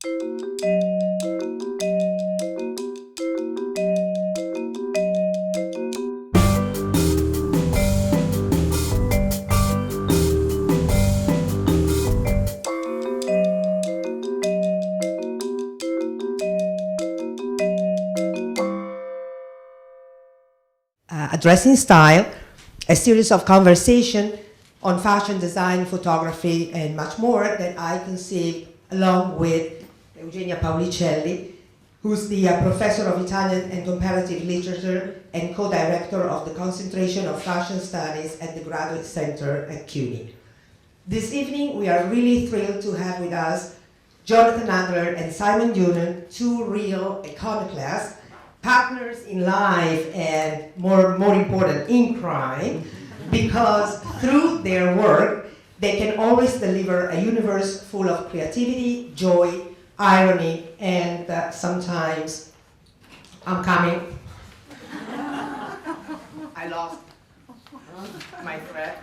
Dressing Style, a series of conversation on fashion design, photography, and much more that I conceived along with Eugenia Paulicelli, who's the professor of Italian and Comparative Literature and co-director of the Concentration of Fashion Studies at the Graduate Center at CUNY. This evening, we are really thrilled to have with us Jonathan Adler and Simon Doonan, two real iconoclasts, partners in life and more important in crime, because through their work they can always deliver a universe full of creativity, joy, irony, and sometimes I'm coming. I lost my thread.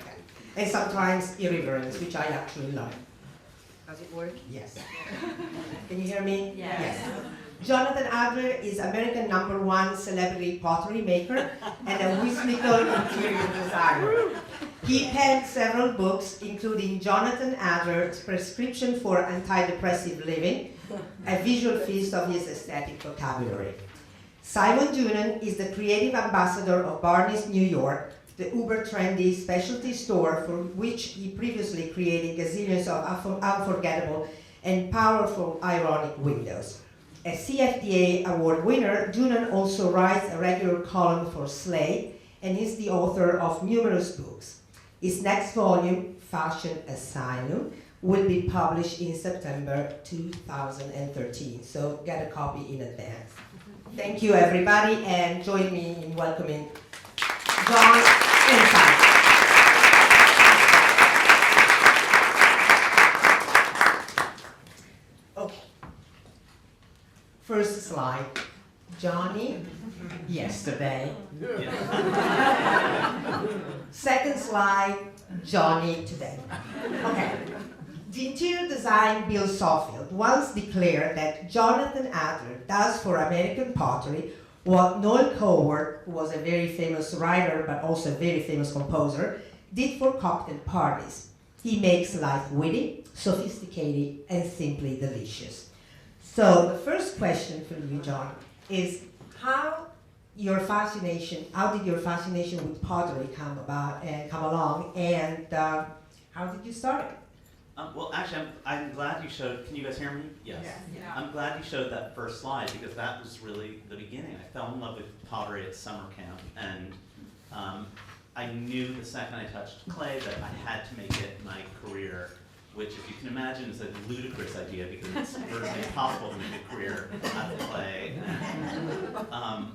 And sometimes irreverence, which I actually love. Does it work? Yes. Can you hear me? Yes. Jonathan Adler is American #1 celebrity pottery maker and a whimsical interior designer. He penned several books, including Jonathan Adler's Prescription for Antidepressive Living, a visual feast of his aesthetic vocabulary. Simon Doonan is the creative ambassador of Barneys, New York, the uber-trendy specialty store for which he previously created gazillions of unforgettable and powerful ironic windows. A CFDA award winner, Doonan also writes a regular column for Slate and is the author of numerous books. His next volume, Fashion Asylum, will be published in September 2013, so get a copy in advance. Thank you, everybody, and join me in welcoming John and Simon. First slide, Johnny, yesterday. Second slide, Johnny, today. Okay. The interior design Bill Sawfield once declared that Jonathan Adler does for American pottery what Noel Coward, who was a very famous writer but also a very famous composer, did for cocktail parties. He makes life witty, sophisticated, and simply delicious. So the first question for you, John, is how did your fascination with pottery come along, and how did you start it? Well, actually, I'm glad you showed. Can you guys hear me? Yes. Yeah. I'm glad you showed that first slide because that was really the beginning. I fell in love with pottery at summer camp, and I knew the second I touched clay that I had to make it my career. Which, if you can imagine, is a ludicrous idea because it's virtually impossible to make a career out of clay. And,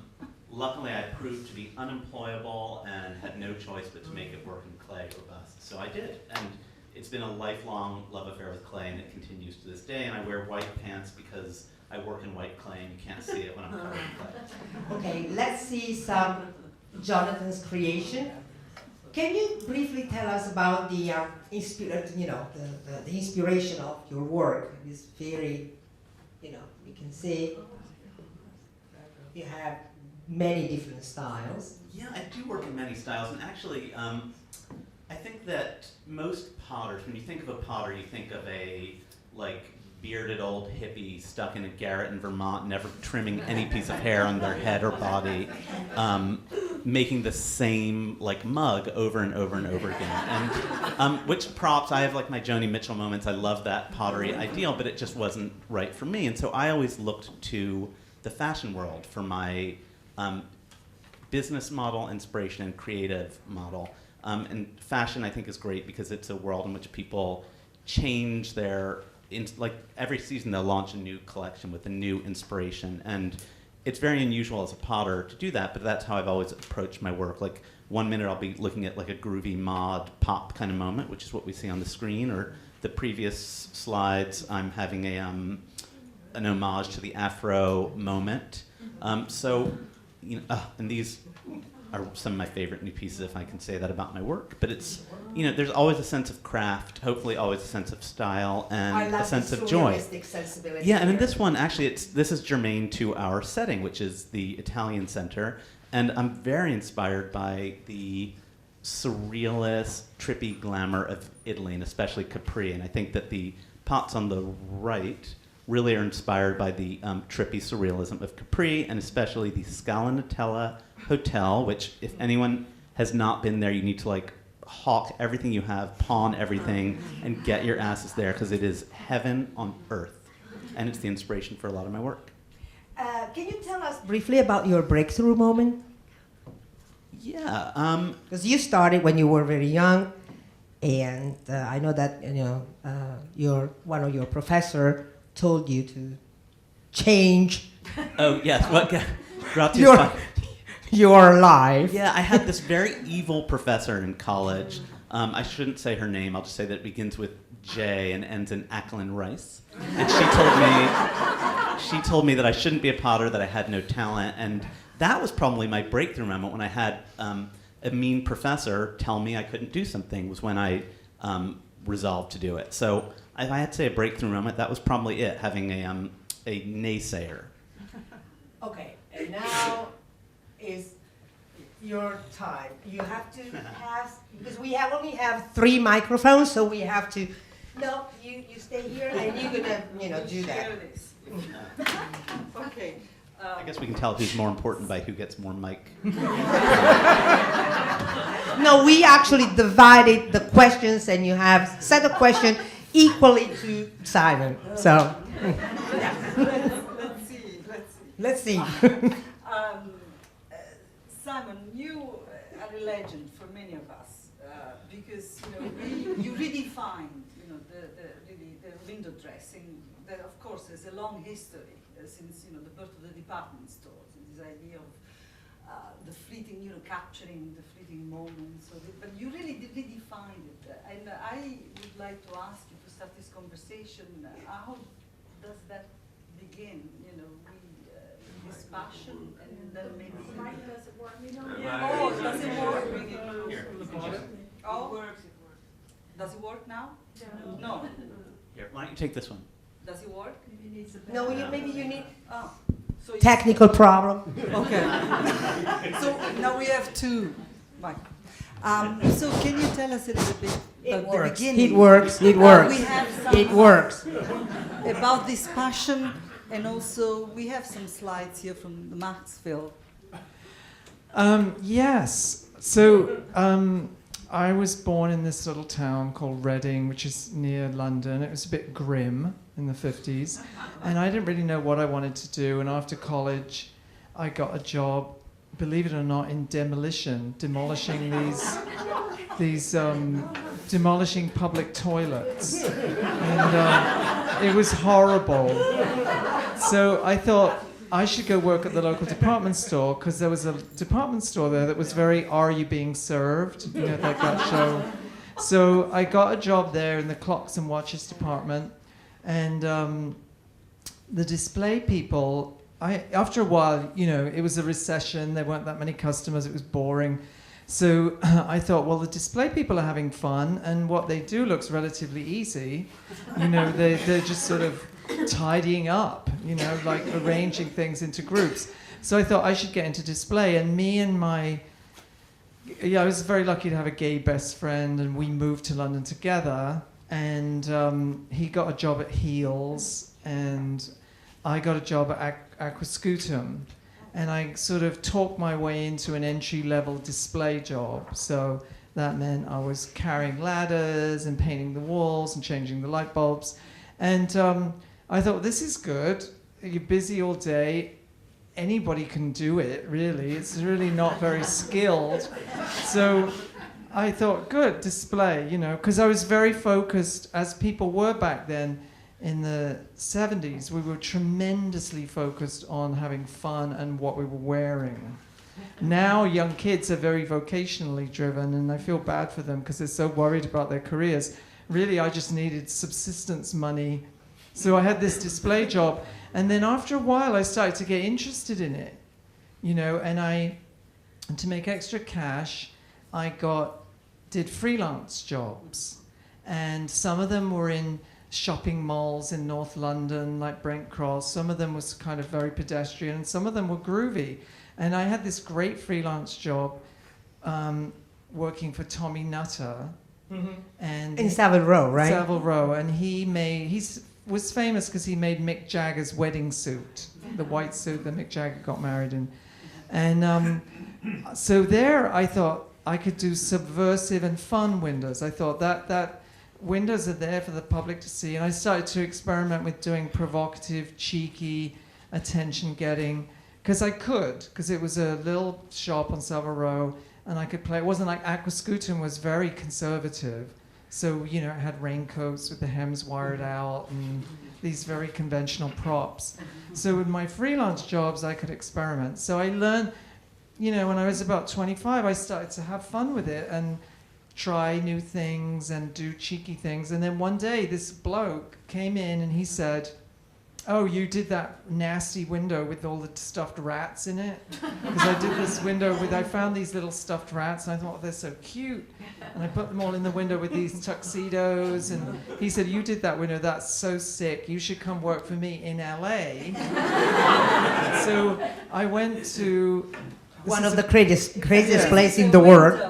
luckily, I proved to be unemployable and had no choice but to make it work in clay or bust. So I did, and it's been a lifelong love affair with clay, and it continues to this day. And I wear white pants because I work in white clay, and you can't see it when I'm covered in clay. Okay, let's see some Jonathan's creation. Can you briefly tell us about the inspiration of your work? It's very, you can see you have many different styles. Yeah, I do work in many styles, and actually, I think that most potters, when you think of a potter, you think of a bearded old hippie stuck in a garret in Vermont, never trimming any piece of hair on their head or body, making the same mug over and over and over again. And which props, I have my Joni Mitchell moments. I love that pottery ideal, but it just wasn't right for me. And so I always looked to the fashion world for my business model, inspiration, and creative model. And fashion, I think, is great because it's a world in which people change their every season they'll launch a new collection with a new inspiration, and it's very unusual as a potter to do that, but that's how I've always approached my work. 1 minute I'll be looking at a groovy mod pop kind of moment, which is what we see on the screen, or the previous slides I'm having an homage to the Afro moment. And these are some of my favorite new pieces, if I can say that about my work. But it's, there's always a sense of craft, hopefully always a sense of style, and a sense of joy. Sensibility. Yeah, and in this one, actually, this is germane to our setting, which is the Italian Center, and I'm very inspired by the surrealist, trippy glamour of Italy, and especially Capri. And I think that the pots on the right really are inspired by the trippy surrealism of Capri, and especially the Scala Nutella Hotel, which, if anyone has not been there, you need to hawk everything you have, pawn everything, and get your asses there, because it is heaven on earth, and it's the inspiration for a lot of my work. Can you tell us briefly about your breakthrough moment? Yeah. Because you started when you were very young, and I know that one of your professor told you to change. Oh yes, Grazia. Your life. Yeah, I had this very evil professor in college. I shouldn't say her name. I'll just say that it begins with J and ends in Ackland Rice. And she told me that I shouldn't be a potter, that I had no talent, and that was probably my breakthrough moment when I had a mean professor tell me I couldn't do something. Was when I resolved to do it. So if I had to say a breakthrough moment, that was probably it, having a naysayer. Okay, and now is your time. You have to pass, because we only have 3 microphones, so we have to. No, you stay here, and you're gonna do that. Okay. I guess we can tell who's more important by who gets more mic. No, we actually divided the questions, and you have set a question equally to Simon. So let's see. Simon, you are a legend for many of us because you redefined the window dressing. That of course has a long history since the birth of the department stores. And this idea of the fleeting, capturing the fleeting moments. But you really redefined it. And I would like to ask you to start this conversation. How does that begin? This passion, and then maybe. Does it work? Oh, does it work? Oh, it works. Does it work now? No. Here, why don't you take this one? Does it work? No, maybe you need so technical problem. Okay. So now we have 2. Right. So can you tell us a little bit about the beginning? It works. We have some it works. About this passion, and also we have some slides here from the Maxfield. Yes. So I was born in this little town called Reading, which is near London. It was a bit grim in the 50s, and I didn't really know what I wanted to do. And after college, I got a job, believe it or not, in demolishing these demolishing public toilets, and it was horrible. So I thought I should go work at the local department store, because there was a department store there that was very "Are You Being Served?" like that show. So I got a job there in the clocks and watches department, and the display people. After a while, it was a recession. There weren't that many customers. It was boring. So I thought, well, the display people are having fun, and what they do looks relatively easy. They're just sort of tidying up, like arranging things into groups. So I thought I should get into display, and I was very lucky to have a gay best friend, and we moved to London together, and he got a job at Heels, and I got a job at Aquascutum, and I sort of talked my way into an entry-level display job. So that meant I was carrying ladders and painting the walls and changing the light bulbs. And I thought, this is good. You're busy all day. Anybody can do it, really. It's really not very skilled. So I thought, good, display, because I was very focused, as people were back then. In the 70s, we were tremendously focused on having fun and what we were wearing. Now, young kids are very vocationally driven, and I feel bad for them because they're so worried about their careers. Really, I just needed subsistence money. So I had this display job, and then after a while, I started to get interested in it, and I And to make extra cash, I did freelance jobs. And some of them were in shopping malls in North London, like Brent Cross. Some of them was kind of very pedestrian, and some of them were groovy. And I had this great freelance job working for Tommy Nutter. And in Savile Row, right? Savile Row, and he was famous because he made Mick Jagger's wedding suit, the white suit that Mick Jagger got married in. And so there I thought I could do subversive and fun windows. I thought that windows are there for the public to see, and I started to experiment with doing provocative, cheeky, attention-getting, because it was a little shop on Savile Row, and I could play. It wasn't like Aquascutum was very conservative, so it had raincoats with the hems wired out and these very conventional props. So with my freelance jobs, I could experiment. So I learned, when I was about 25, I started to have fun with it and try new things and do cheeky things. And then one day, this bloke came in and he said, "Oh, you did that nasty window with all the stuffed rats in it?" Because I did this window I found these little stuffed rats, and I thought, they're so cute. And I put them all in the window with these tuxedos. And he said, "You did that window, that's so sick. You should come work for me in LA." So I went to... One of the craziest place in the world.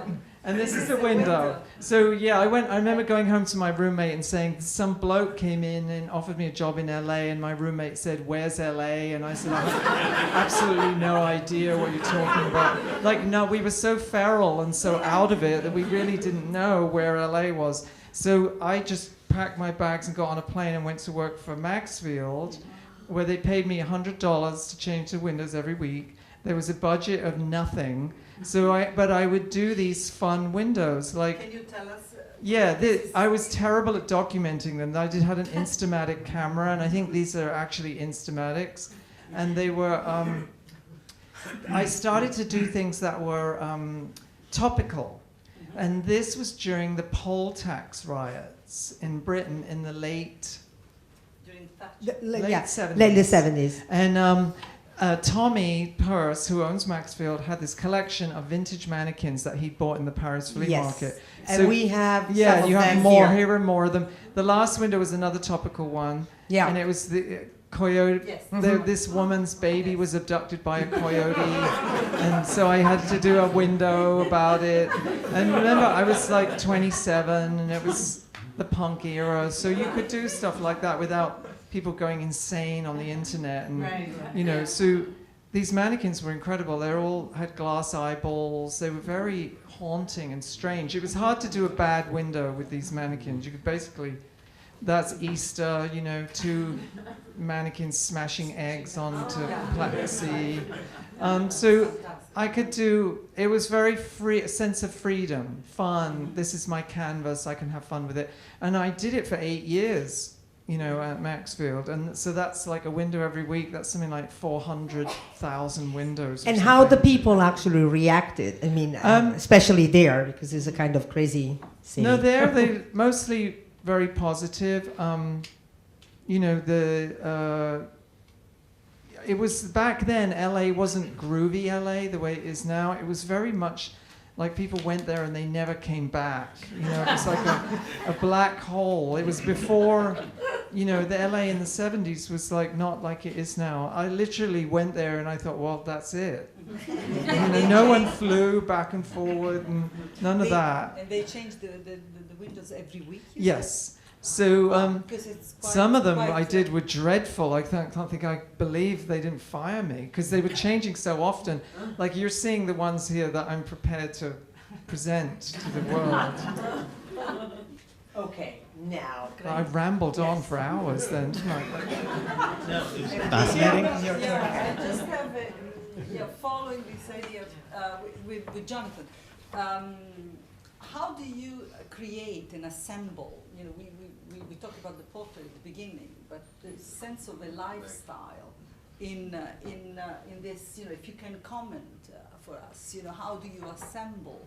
And this is the window. So yeah, I remember going home to my roommate and saying, some bloke came in and offered me a job in LA, and my roommate said, "Where's LA?" And I said, "I have absolutely no idea what you're talking about." No, we were so feral and so out of it that we really didn't know where LA was. So I just packed my bags and got on a plane and went to work for Maxfield, where they paid me $100 to change the windows every week. There was a budget of nothing. But I would do these fun windows. Can you tell us? I was terrible at documenting them. I had an Instamatic camera, and I think these are actually Instamatics. And they were, I started to do things that were topical. And this was during the poll tax riots in Britain in the late 70s. Late 70s. And Tommy Purse, who owns Maxfield, had this collection of vintage mannequins that he bought in the Paris flea market. And we have you have more. here. Here are more of them. The last window was another topical one. Yeah. And it was the coyote. Yes. This woman's baby was abducted by a coyote. And so I had to do a window about it. And remember, I was like 27, and it was the punk era. So you could do stuff like that without people going insane on the internet, and so these mannequins were incredible. They all had glass eyeballs. They were very haunting and strange. It was hard to do a bad window with these mannequins. You could basically, that's Easter, 2 mannequins smashing eggs onto plexi. So I could do, it was very free, a sense of freedom, fun. This is my canvas, I can have fun with it. And I did it for 8 years. At Maxfield. And so that's like a window every week. That's something like 400,000 windows. And how the people actually reacted. I mean, especially there, because it's a kind of crazy scene. No, they mostly very positive. It was back then, LA wasn't groovy LA the way it is now. It was very much like people went there and they never came back. It was like a black hole. It was before, the LA in the 70s was like not like it is now. I literally went there and I thought, well, that's it. No one flew back and forward and none of that. And they changed the windows every week? Yes. So some of them I quite did were dreadful. I can't think I believe they didn't fire me because they were changing so often. Like you're seeing the ones here that I'm prepared to present to the world. Okay, now. I rambled on for hours then, didn't I? No, it was fascinating. I just have following this idea with Jonathan. How do you create and assemble? We talked about the portrait at the beginning, but the sense of a lifestyle in this. If you can comment for us, how do you assemble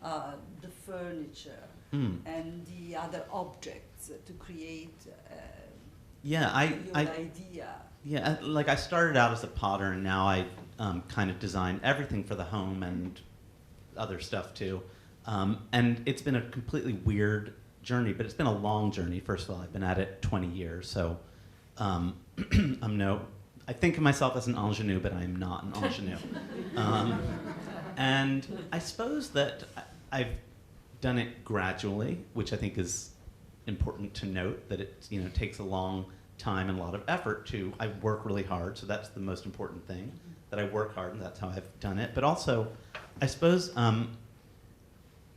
the furniture and the other objects to create your idea? Yeah, like I started out as a potter, and now kind of design everything for the home and other stuff too. And it's been a completely weird journey, but it's been a long journey. First of all, I've been at it 20 years, so I think of myself as an ingenue, but I am not an ingenue. And I suppose that I've done it gradually, which I think is important to note, that it takes a long time and a lot of effort I work really hard, so that's the most important thing, that I work hard, and that's how I've done it. But also, I suppose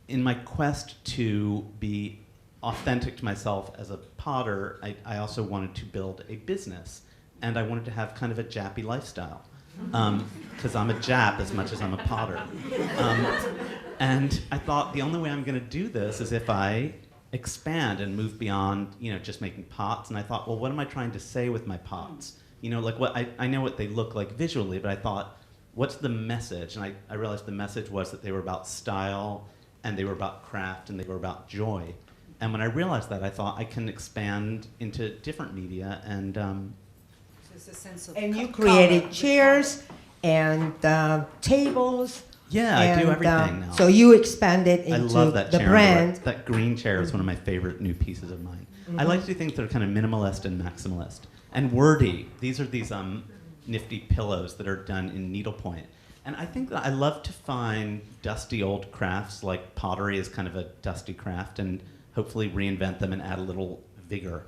in my quest to be authentic to myself as a potter, I also wanted to build a business, and I wanted to have kind of a Jappy lifestyle, because I'm a Jap as much as I'm a potter. And I thought the only way I'm going to do this is if I expand and move beyond, just making pots. And I thought, well, what am I trying to say with my pots? What I know what they look like visually, but I thought, what's the message? And I realized the message was that they were about style, and they were about craft, and they were about joy. And when I realized that, I thought I can expand into different media, and there's a sense of you created chairs and tables. Yeah, I do everything now. So you expanded into I love that the chair. brand. That green chair is one of my favorite new pieces of mine. I like to do things that are kind of minimalist and maximalist. And wordy. These are these nifty pillows that are done in needlepoint. And I think that I love to find dusty old crafts, like pottery is kind of a dusty craft, and hopefully reinvent them and add a little vigor.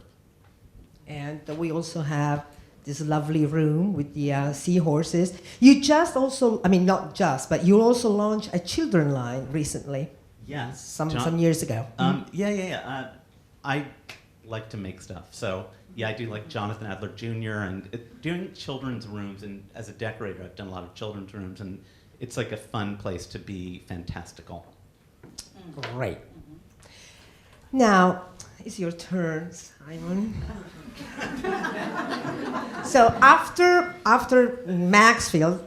And we also have this lovely room with the seahorses. You just also, not just, but you also launched a children line recently. Yes. Some years ago. I like to make stuff. So, yeah, I do like Jonathan Adler Jr. and doing children's rooms. And as a decorator, I've done a lot of children's rooms. And it's like a fun place to be fantastical. Great. Now, it's your turn, Simon. So after Maxfield,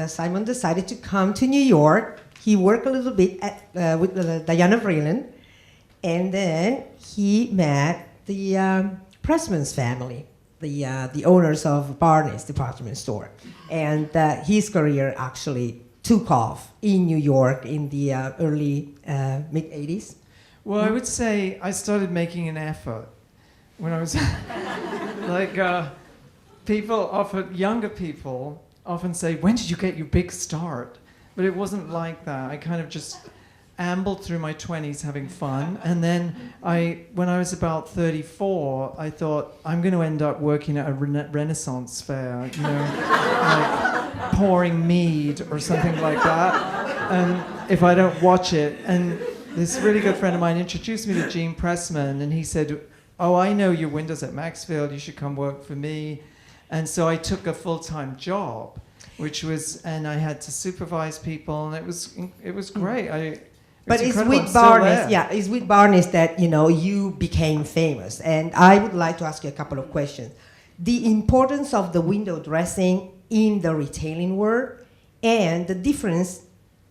Simon decided to come to New York. He worked a little bit with Diana Vreeland, and then he met the Pressman's family, the owners of Barneys department store, and his career actually took off in New York in the early mid-'80s. Well, I would say I started making an effort when I was younger people often say, when did you get your big start? But it wasn't like that. I kind of just ambled through my 20s having fun. And then when I was about 34, I thought, I'm going to end up working at a Renaissance fair, like pouring mead or something like that, if I don't watch it. And this really good friend of mine introduced me to Gene Pressman, and he said, oh, I know your windows at Maxfield, you should come work for me. And so I took a full-time job, and I had to supervise people, and it was great. But it's with Barneys, it's with Barneys that you became famous. And I would like to ask you a couple of questions. The importance of the window dressing in the retailing world, and the difference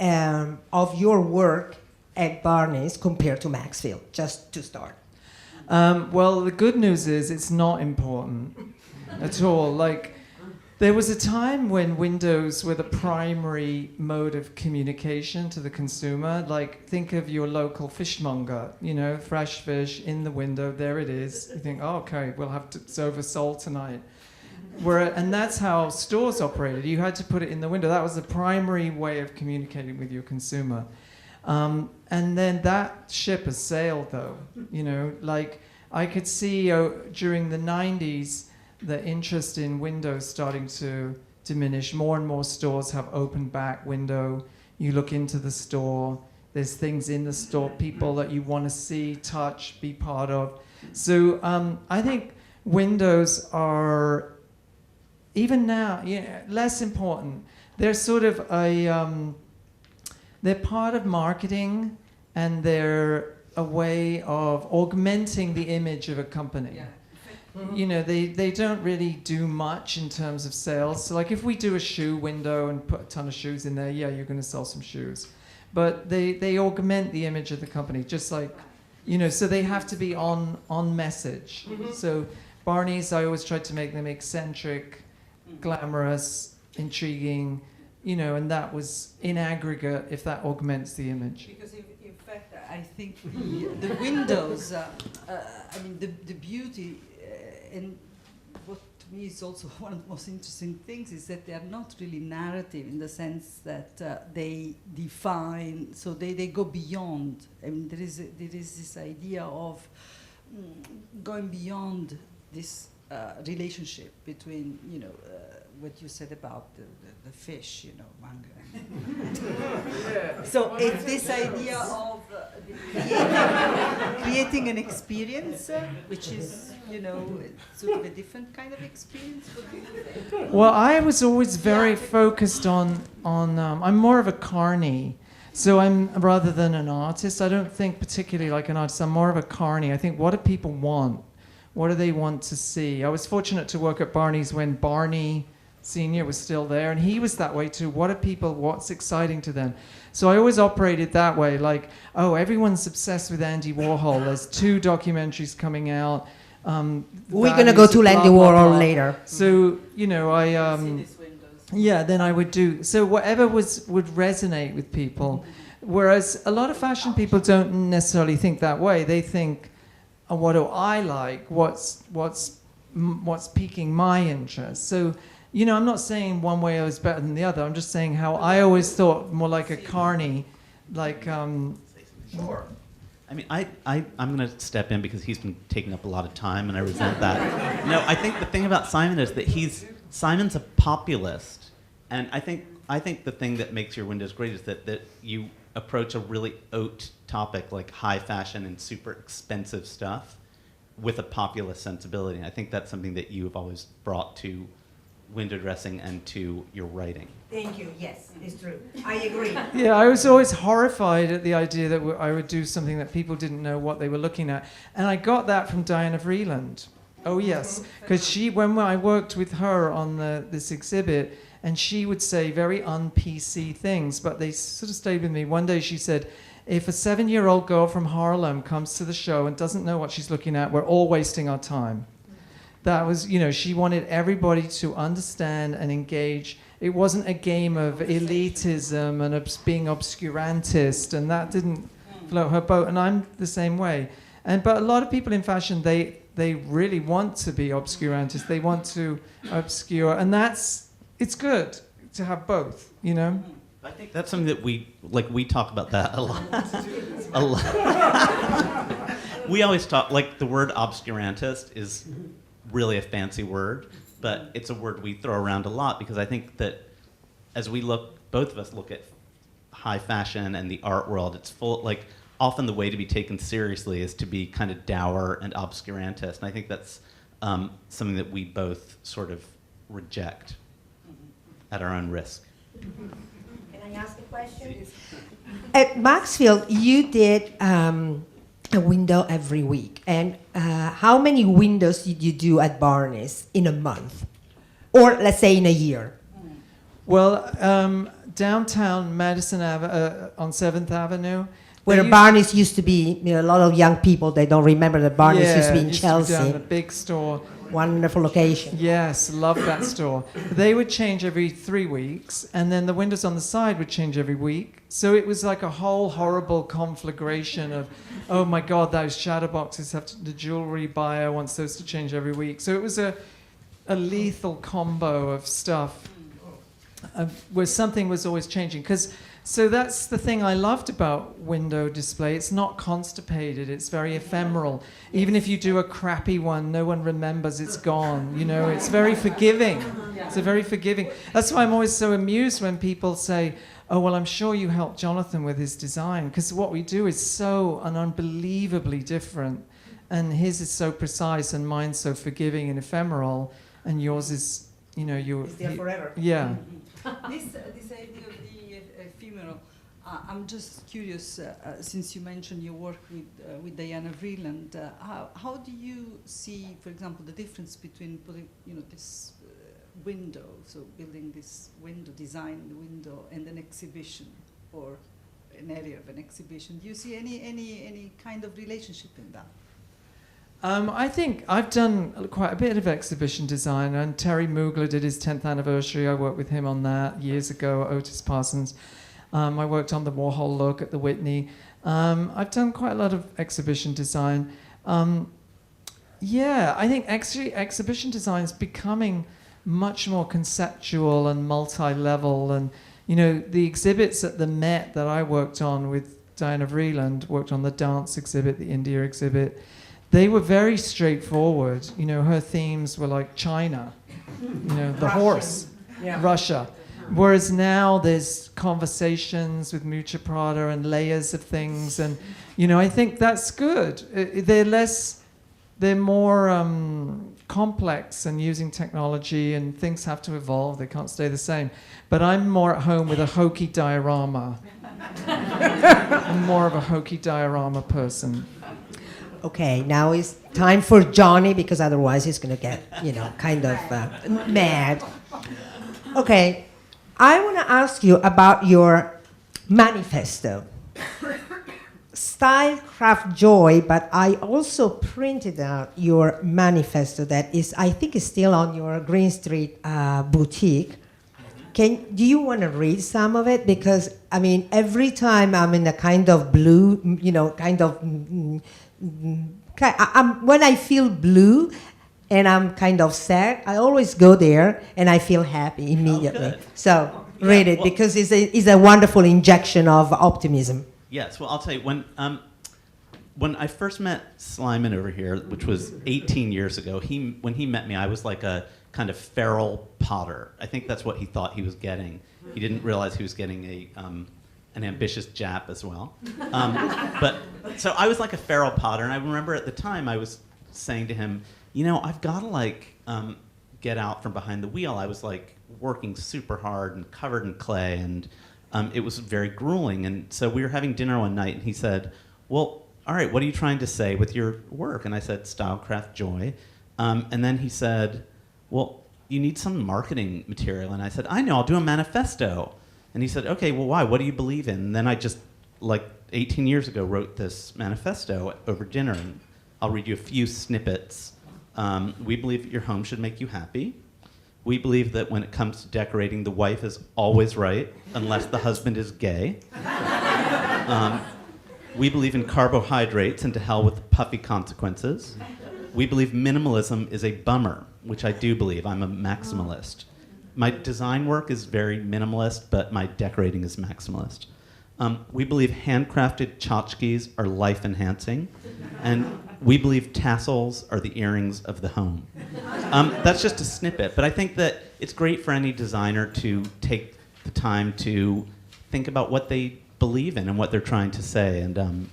of your work at Barneys compared to Maxfield, just to start. Well, the good news is it's not important at all. There was a time when windows were the primary mode of communication to the consumer. Think of your local fishmonger, fresh fish in the window, there it is. You think, oh, okay, we'll have to serve a sole tonight. And that's how stores operated. You had to put it in the window. That was the primary way of communicating with your consumer. And then that ship has sailed, though. I could see during the 90s, the interest in windows starting to diminish. More and more stores have open back window. You look into the store, there's things in the store, people that you want to see, touch, be part of. So I think windows are, even now, less important. They're sort of they're part of marketing, and they're a way of augmenting the image of a company. Yeah. They don't really do much in terms of sales. So if we do a shoe window and put a ton of shoes in there, yeah, you're going to sell some shoes. But they augment the image of the company, just so they have to be on message. Mm-hmm. So Barneys, I always tried to make them eccentric, glamorous, intriguing, you know, and that was in aggregate, if that augments the image. Because in fact, I think the windows, I mean, the beauty, and what to me is also one of the most interesting things is that they are not really narrative in the sense that they define, so they go beyond. I mean, there is this idea of going beyond this relationship between, you know, what you said about the fish, you know, manga. So it's this idea of creating an experience, which is, you know, sort of a different kind of experience. What do you think? Well, I was always very focused on I'm more of a carny. So I'm, rather than an artist, I don't think particularly like an artist, I'm more of a carny. I think, what do people want? What do they want to see? I was fortunate to work at Barneys when Barney Senior was still there, and he was that way too. What are people, what's exciting to them? So I always operated that way, like, oh, everyone's obsessed with Andy Warhol. There's 2 documentaries coming out. We're going to go to Andy Warhol later. So, you know, then I would do, so whatever would resonate with people. Whereas a lot of fashion people don't necessarily think that way. They think, oh, what do I like? What's piquing my interest? So, you know, I'm not saying one way is better than the other. I'm just saying how I always thought more like a carny, like. Sure. I mean, I'm going to step in because he's been taking up a lot of time, and I resent that. No, I think the thing about Simon is that Simon's a populist, and I think the thing that makes your windows great is that you approach a really haute topic like high fashion and super expensive stuff with a populist sensibility. And I think that's something that you have always brought to window dressing and to your writing. Thank you. Yes, it's true. I agree. Yeah, I was always horrified at the idea that I would do something that people didn't know what they were looking at. And I got that from Diana Vreeland. Oh, yes. Because when I worked with her on this exhibit, and she would say very un-PC things, but they sort of stayed with me. One day she said, if a 7-year-old girl from Harlem comes to the show and doesn't know what she's looking at, we're all wasting our time. That was, you know, she wanted everybody to understand and engage. It wasn't a game of elitism and being obscurantist, and that didn't float her boat, and I'm the same way. But a lot of people in fashion, they really want to be obscurantist. They want to obscure, and it's good to have both, you know? I think that's something that we talk about that a lot. We always talk, like, the word obscurantist is really a fancy word, but it's a word we throw around a lot because I think that as both of us look at high fashion and the art world, it's full, like, often the way to be taken seriously is to be kind of dour and obscurantist, and I think that's something that we both sort of reject at our own risk. Can I ask a question? At Maxfield, you did a window every week. And how many windows did you do at Barneys in a month? Or let's say in a year? Well, downtown Madison Avenue, on 7th Avenue. Where Barneys used to be, a lot of young people, they don't remember that Barneys used to be in Chelsea. To be down a big store. Wonderful location. Yes, love that store. They would change every 3 weeks, and then the windows on the side would change every week. So it was like a whole horrible conflagration of, oh my God, those shadow boxes the jewelry buyer wants those to change every week. So it was a lethal combo of stuff where something was always changing. So that's the thing I loved about window display. It's not constipated. It's very ephemeral. Even if you do a crappy one, no one remembers it's gone. You know, it's very forgiving. It's a very forgiving. That's why I'm always so amused when people say, oh, well, I'm sure you helped Jonathan with his design. Because what we do is so unbelievably different. And his is so precise and mine's so forgiving and ephemeral. And yours is, you know, it's there forever. Yeah. This idea of the ephemeral, I'm just curious, since you mentioned your work with Diana Vreeland, how do you see, for example, the difference between putting, this window, so building this window, design the window, and an exhibition or an area of an exhibition? Do you see any kind of relationship in that? I think I've done quite a bit of exhibition design, and Terry Mugler did his 10th anniversary. I worked with him on that years ago at Otis Parsons. I worked on the Warhol look at the Whitney. I've done quite a lot of exhibition design. Yeah, I think actually exhibition design is becoming much more conceptual and multi-level. And, you know, the exhibits at the Met that I worked on with Diana Vreeland, worked on the dance exhibit, the India exhibit, they were very straightforward. You know, her themes were like China, you know, the horse, Russia. Whereas now there's conversations with Mucha Prada and layers of things. And, you know, I think that's good. They're more complex and using technology, and things have to evolve. They can't stay the same. But I'm more at home with a hokey diorama. I'm more of a hokey diorama person. Okay, now it's time for Johnny, because otherwise he's going to get, you know, kind of mad. Okay, I want to ask you about your manifesto. Style, Craft, Joy, but I also printed out your manifesto that is, I think, is still on your Green Street boutique. Do you want to read some of it? Because, I mean, every time I'm in a kind of blue, you know, kind of... when I feel blue and I'm kind of sad, I always go there and I feel happy immediately. So read it, because it's a wonderful injection of optimism. Yes, well, I'll tell you, when I first met Slyman over here, which was 18 years ago, when he met me, I was like a kind of feral potter. I think that's what he thought he was getting. He didn't realize he was getting an ambitious Jap as well. But so I was like a feral potter, and I remember at the time I was saying to him, you know, I've got to like get out from behind the wheel. I was like working super hard and covered in clay, and it was very grueling. And so we were having dinner one night, and he said, well, all right, what are you trying to say with your work? And I said, Style, Craft, Joy. And then he said, well, you need some marketing material. And I said, I know, I'll do a manifesto. And he said, okay, well, why? What do you believe in? And then I just, like 18 years ago, wrote this manifesto over dinner. And I'll read you a few snippets. We believe that your home should make you happy. We believe that when it comes to decorating, the wife is always right, unless the husband is gay. We believe in carbohydrates, and to hell with the puffy consequences. We believe minimalism is a bummer, which I do believe. I'm a maximalist. My design work is very minimalist, but my decorating is maximalist. We believe handcrafted tchotchkes are life-enhancing, and we believe tassels are the earrings of the home. That's just a snippet, but I think that it's great for any designer to take the time to think about what they believe in and what they're trying to say, and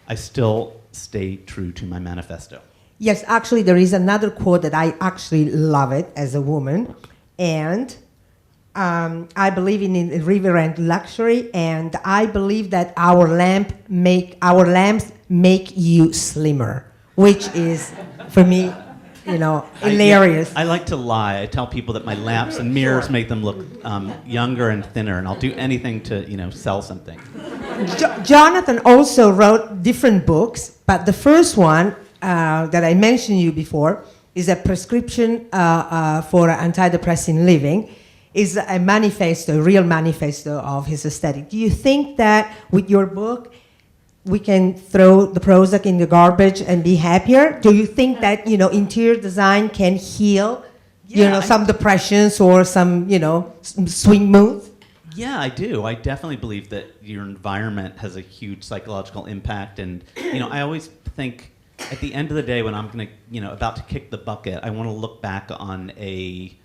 I still stay true to my manifesto. Yes, actually, there is another quote that I actually love it as a woman, and I believe in irreverent luxury, and I believe that our lamps make you slimmer, which is, for me, you know, hilarious. I like to lie. I tell people that my lamps and mirrors make them look younger and thinner, and I'll do anything to, you know, sell something. Jonathan also wrote different books, but the first one that I mentioned you before is a prescription for antidepressant living. Is a manifesto, a real manifesto of his aesthetic. Do you think that with your book, we can throw the Prozac in the garbage and be happier? Do you think that, you know, interior design can heal, you know, some depressions or some, you know, swing moods? Yeah, I do. I definitely believe that your environment has a huge psychological impact. And, you know, I always think at the end of the day when I'm going to, you know, about to kick the bucket, I want to look back on a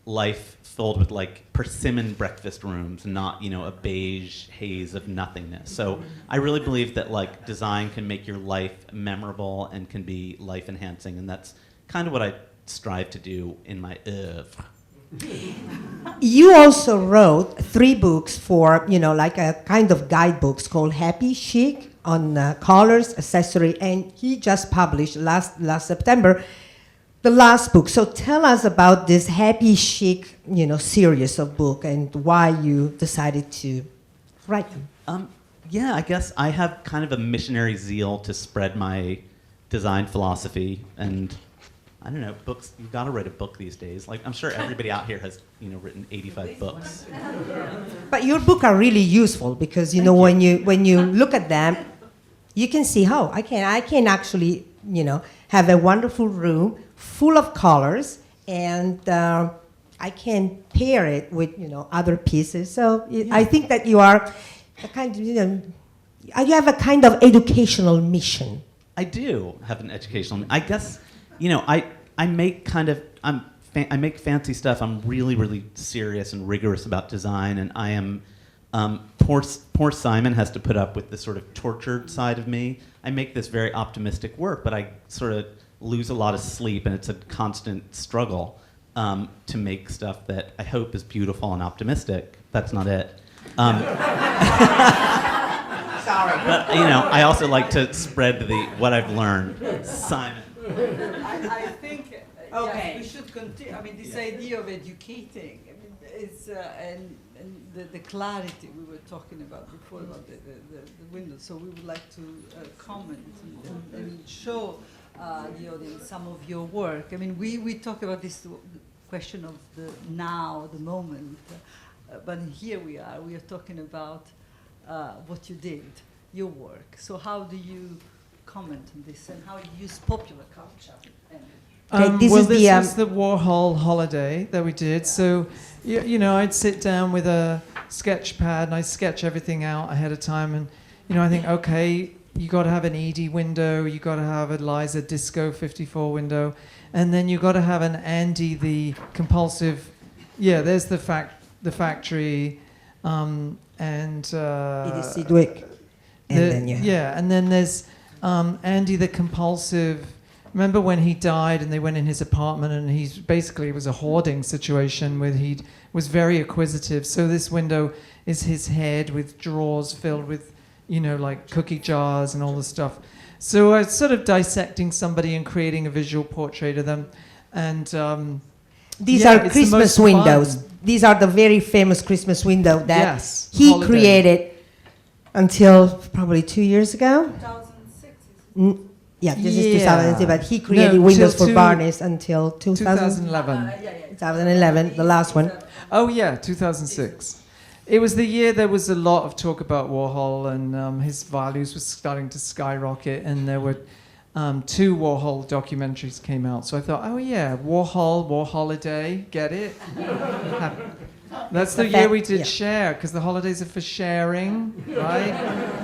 life filled with like persimmon breakfast rooms, not, you know, a beige haze of nothingness. So I really believe that like design can make your life memorable and can be life enhancing, and that's kind of what I strive to do in my oeuvre. You also wrote 3 books for, you know, like a kind of guidebooks called Happy, Chic, on colors, accessory, and he just published last September the last book. So tell us about this Happy, Chic, you know, series of book and why you decided to write them. Yeah, I guess I have kind of a missionary zeal to spread my design philosophy, and I don't know, books. You've got to write a book these days. Like, I'm sure everybody out here has, written 85 books. But your book are really useful because when you look at them, you can see how I can actually have a wonderful room full of colors, and I can pair it with other pieces. So I think that you are a kind of you have a kind of educational mission. I do have an educational. I guess I make I make fancy stuff. I'm really, really serious and rigorous about design, and I am. Poor Simon has to put up with the sort of tortured side of me. I make this very optimistic work, but I sort of lose a lot of sleep, and it's a constant struggle to make stuff that I hope is beautiful and optimistic. That's not it. Sorry. But I also like to spread what I've learned. Simon. I think Okay. we should continue. I mean, this idea of educating, is and the clarity we were talking about before about the window. So we would like to comment and show the audience some of your work. I mean, we talk about this question of the now, the moment, but here we are talking about what you did, your work. So how do you comment on this, and how you use popular culture? This was the Warhol holiday that we did. So, I'd sit down with a sketch pad and I'd sketch everything out ahead of time. And, I think, okay, you got to have an Edie window, you got to have a Liza Disco 54 window, and then you got to have an Andy the compulsive. Yeah, there's the factory, and Edie Sidgwick, and then there's Andy the compulsive. Remember when he died and they went in his apartment, and it was a hoarding situation where he was very acquisitive. So this window is his head with drawers filled with, like cookie jars and all this stuff. So I was sort of dissecting somebody and creating a visual portrait of them. And these are Christmas windows. Fun. These are the very famous Christmas window that he created until probably 2 years ago. 2006. Yeah, this is 2006, but he created windows for Barneys until 2011. 2011, the last one. Oh yeah, 2006. It was the year there was a lot of talk about Warhol, and his values were starting to skyrocket, and there were 2 Warhol documentaries came out. So I thought, oh yeah, Warhol, War Holiday, get it? That's the year we did share, because the holidays are for sharing, right?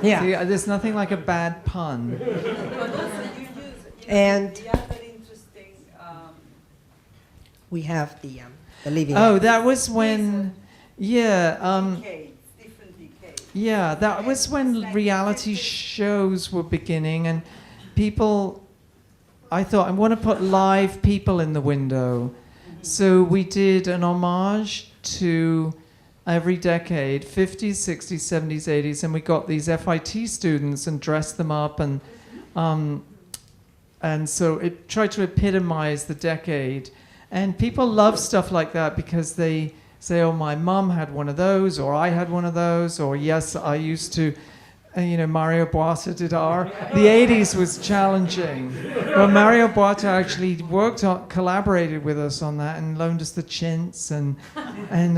Yeah. See, there's nothing like a bad pun. But also you use, and the other interesting. We have the living. Oh, that was when, Different decades. Yeah, that was when reality shows were beginning, and I thought, I want to put live people in the window. So we did an homage to every decade, 50s, 60s, 70s, 80s, and we got these FIT students and dressed them up, and so it tried to epitomize the decade. And people love stuff like that because they say, oh, my mum had one of those, or I had one of those, or yes, I used to. Mario Boita did our. The 80s was challenging. But Mario Boita actually collaborated with us on that and loaned us the chintz and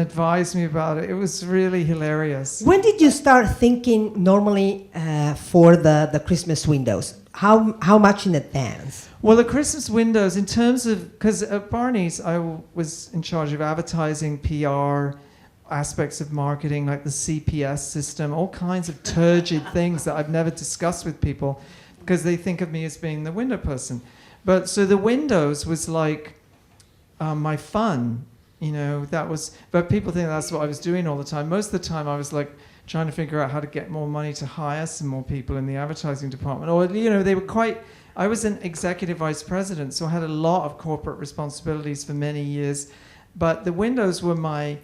advised me about it. It was really hilarious. When did you start thinking normally for the Christmas windows? How much in advance? Well, the Christmas windows, in terms of, because at Barneys, I was in charge of advertising, PR, aspects of marketing, like the CPS system, all kinds of turgid things that I've never discussed with people because they think of me as being the window person. But so the windows was like my fun, but people think that's what I was doing all the time. Most of the time I was like trying to figure out how to get more money to hire some more people in the advertising department. Or, I was an executive vice president, so I had a lot of corporate responsibilities for many years. But the windows were my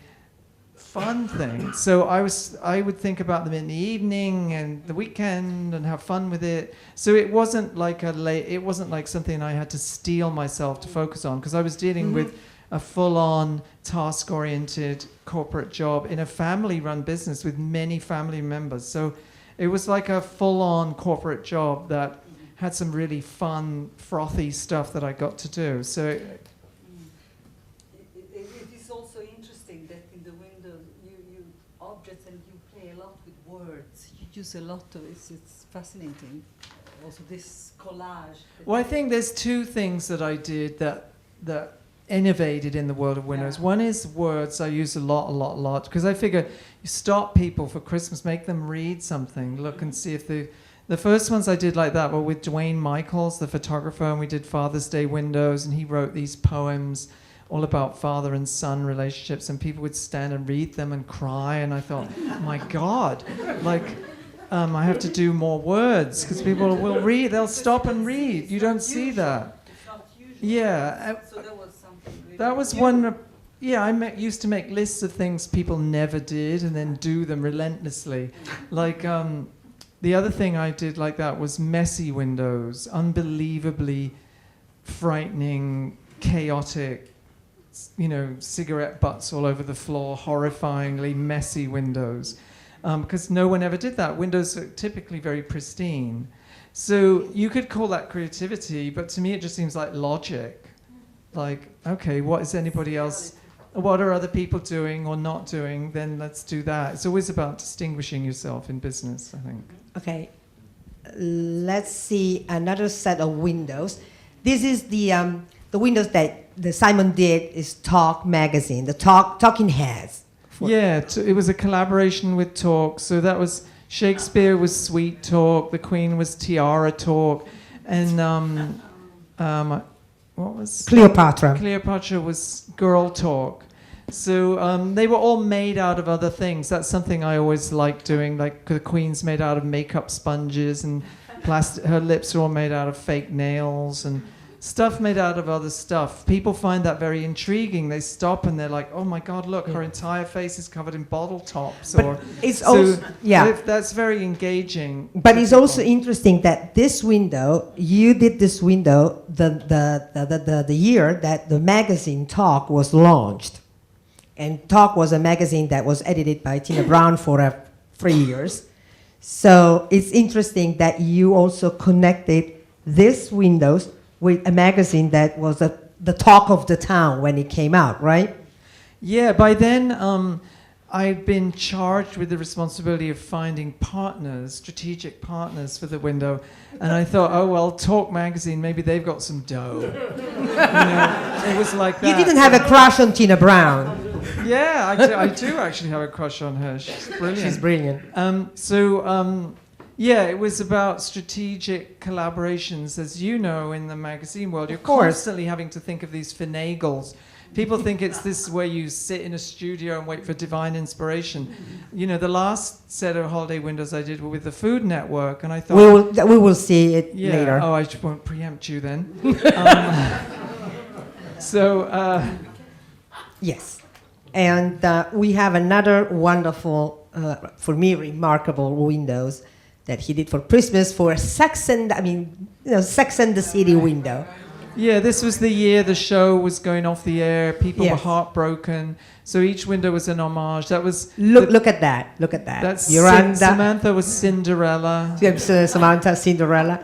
fun thing. So I would think about them in the evening and the weekend and have fun with it. So it wasn't like it wasn't like something I had to steel myself to focus on, because I was dealing with a full-on task-oriented corporate job in a family-run business with many family members. So it was like a full-on corporate job that had some really fun, frothy stuff that I got to do. So It is also interesting that in the window you objects and you play a lot with words. You use a lot of it's fascinating. Also this collage. well, I think there's two things that I did that innovated in the world of windows. Yeah. One is words. I use a lot, because I figure you stop people for Christmas, make them read something, look and see if the first ones I did like that were with Dwayne Michaels, the photographer, and we did Father's Day windows, and he wrote these poems all about father and son relationships, and people would stand and read them and cry, and I thought, my God, like, I have to do more words, because people will read, they'll stop and read. You don't see that. It's not usual. Yeah. So that was something. Really That was new. one. Yeah, I used to make lists of things people never did and then do them relentlessly. Like, the other thing I did like that was messy windows, unbelievably frightening, chaotic, cigarette butts all over the floor, horrifyingly messy windows. Because no one ever did that. Windows are typically very pristine. So you could call that creativity, but to me it just seems like logic. Like, okay, what is anybody else? What are other people doing or not doing? Then let's do that. It's always about distinguishing yourself in business, I think. Okay, let's see another set of windows. This is the windows that the Simon did is Talk magazine, the Talking Heads. Yeah, it was a collaboration with Talk. So that was Shakespeare was Sweet Talk, the Queen was Tiara Talk, and what was Cleopatra. Cleopatra was Girl Talk. So they were all made out of other things. That's something I always like doing. Like the Queen's made out of makeup sponges, and plastic. Her lips are all made out of fake nails and stuff made out of other stuff. People find that very intriguing. They stop and they're like, "Oh my God, look! Her entire face is covered in bottle tops." But or it's so also that's very engaging. But it's also interesting that this window, you did this window the year that the magazine Talk was launched. And Talk was a magazine that was edited by Tina Brown for 3 years. So it's interesting that you also connected this windows with a magazine that was the talk of the town when it came out, right? Yeah, by then I'd been charged with the responsibility of finding partners, strategic partners for the window. And I thought, oh, well, Talk magazine, maybe they've got some dough. It was like that. You didn't have a crush on Tina Brown. Yeah, I do actually have a crush on her. She's brilliant. She's brilliant. Yeah, it was about strategic collaborations. As you know, in the magazine world, you're constantly having to think of these finagles. People think it's this where you sit in a studio and wait for divine inspiration. The last set of holiday windows I did were with the Food Network, and I thought... We will see it later. Oh, I just won't preempt you then. Yes. And we have another wonderful, for me, remarkable windows that he did for Christmas for Sex and the City window. Yeah, this was the year the show was going off the air. People were Yes. heartbroken. So each window was an homage. That was... Look at that. Look at that. That's Miranda. Samantha was Cinderella. Samantha, Cinderella.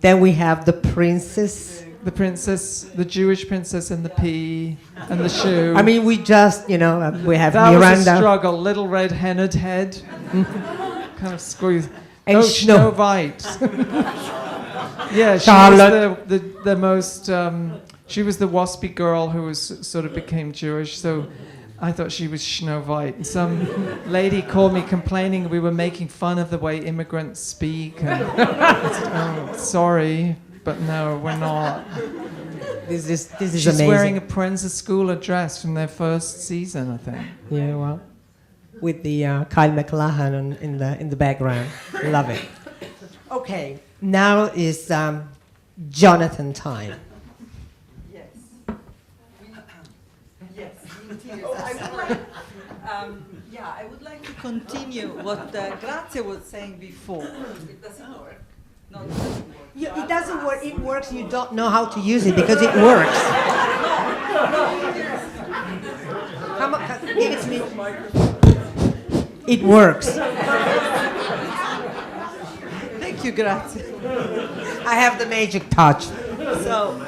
Then we have the princess. The princess, the Jewish princess and the pea and the shoe. I mean, we just, we have that Miranda. was a struggle. Little red hennaed head. Kind of squeezed. And Snow White. Yeah, she Charlotte. was the most... she was the waspy girl who sort of became Jewish, so I thought she was Snow White. And some lady called me complaining we were making fun of the way immigrants speak. And I said, oh, sorry, but no, we're not. This is She's amazing. wearing a Prensa School dress from their first season, I think. Yeah, well, with the Kyle MacLachlan in the background. Love it. Okay, now is Jonathan time. Yes. Yes, the interiors. I would like to continue what Grazia was saying before. It doesn't work. No, it doesn't work. Yeah, it doesn't work. It works. You don't know how to use it because it works. Come on, give it to me. It works. Thank you, Grazia. I have the magic touch. So,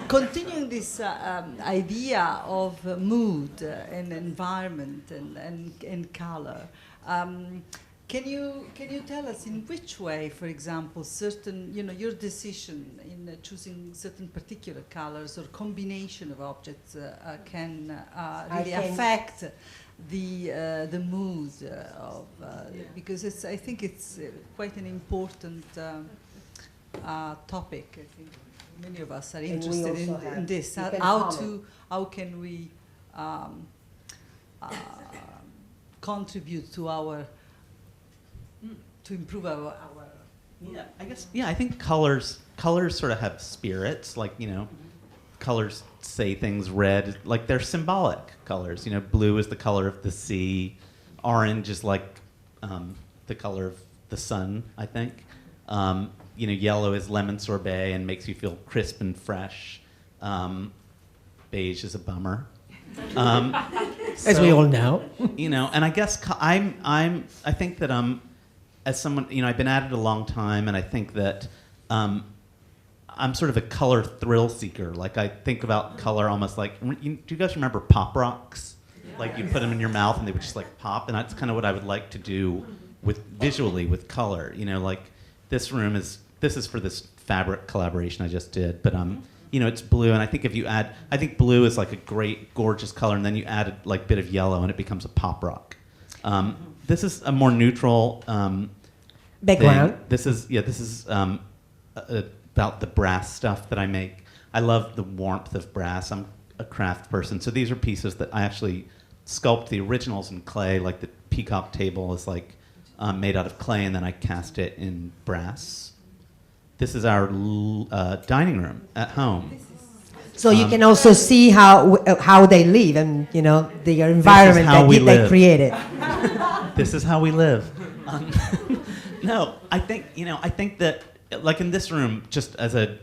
continuing this idea of mood and environment and color, can you tell us in which way, for example, certain, your decision in choosing certain particular colors or combination of objects can really affect the mood of because I think it's quite an important topic. I think many of us are interested in this. How can we contribute to to improve our Yeah, I guess. Yeah, I think colors sort of have spirits. Like colors say things. Red, like they're symbolic colors. Blue is the color of the sea. Orange is like the color of the sun, I think. Yellow is lemon sorbet and makes you feel crisp and fresh. Beige is a bummer. As we all know. And I guess I think that as someone, I've been at it a long time, and I think that I'm sort of a color thrill seeker. Like, I think about color almost like, do you guys remember Pop Rocks? Like, you put them in your mouth and they would just like pop, and that's kind of what I would like to do visually with color. Like this room this is for this fabric collaboration I just did, but it's blue, and I think I think blue is like a great, gorgeous color, and then you add a like bit of yellow, and it becomes a pop rock. This is a more neutral background. Thing. This is about the brass stuff that I make. I love the warmth of brass. I'm a craft person, so these are pieces that I actually sculpt the originals in clay. Like the peacock table is like made out of clay, and then I cast it in brass. This is our dining room at home. So you can also see how they live and their environment that they created. This is how we live. No, I think that like in this room, just as a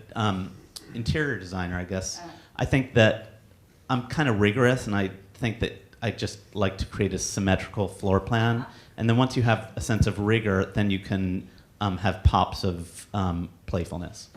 interior designer, I guess, I think that I'm kind of rigorous, and I think that I just like to create a symmetrical floor plan. And then once you have a sense of rigor, then you can have pops of playfulness.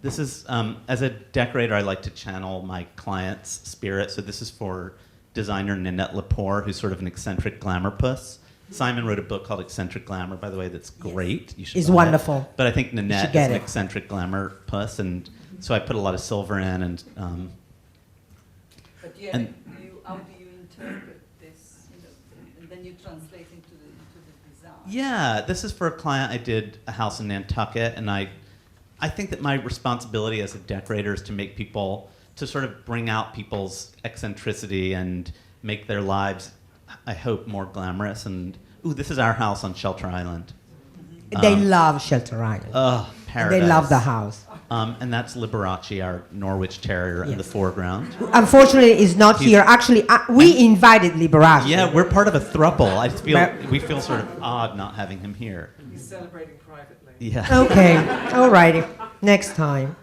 This is, as a decorator, I like to channel my client's spirit. So this is for designer Nanette Lepore, who's sort of an eccentric glamour puss. Simon wrote a book called Eccentric Glamour, by the way, that's great. You should it's wonderful. But I think Nanette is an eccentric glamour puss, and so I put a lot of silver in. And but how do you interpret this? And then you translate into the design. Yeah, this is for a client. I did a house in Nantucket, and I think that my responsibility as a decorator is to make people, to sort of bring out people's eccentricity and make their lives, I hope, more glamorous. And this is our house on Shelter Island. They love Shelter Island. Paradise. They love the house. And that's Liberace, our Norwich Terrier, in the foreground. Unfortunately, he's not here. Actually, we invited Liberace. Yeah, we're part of a throuple. We feel sort of odd not having him here. He's celebrating privately. Yeah. Okay, all righty. Next time.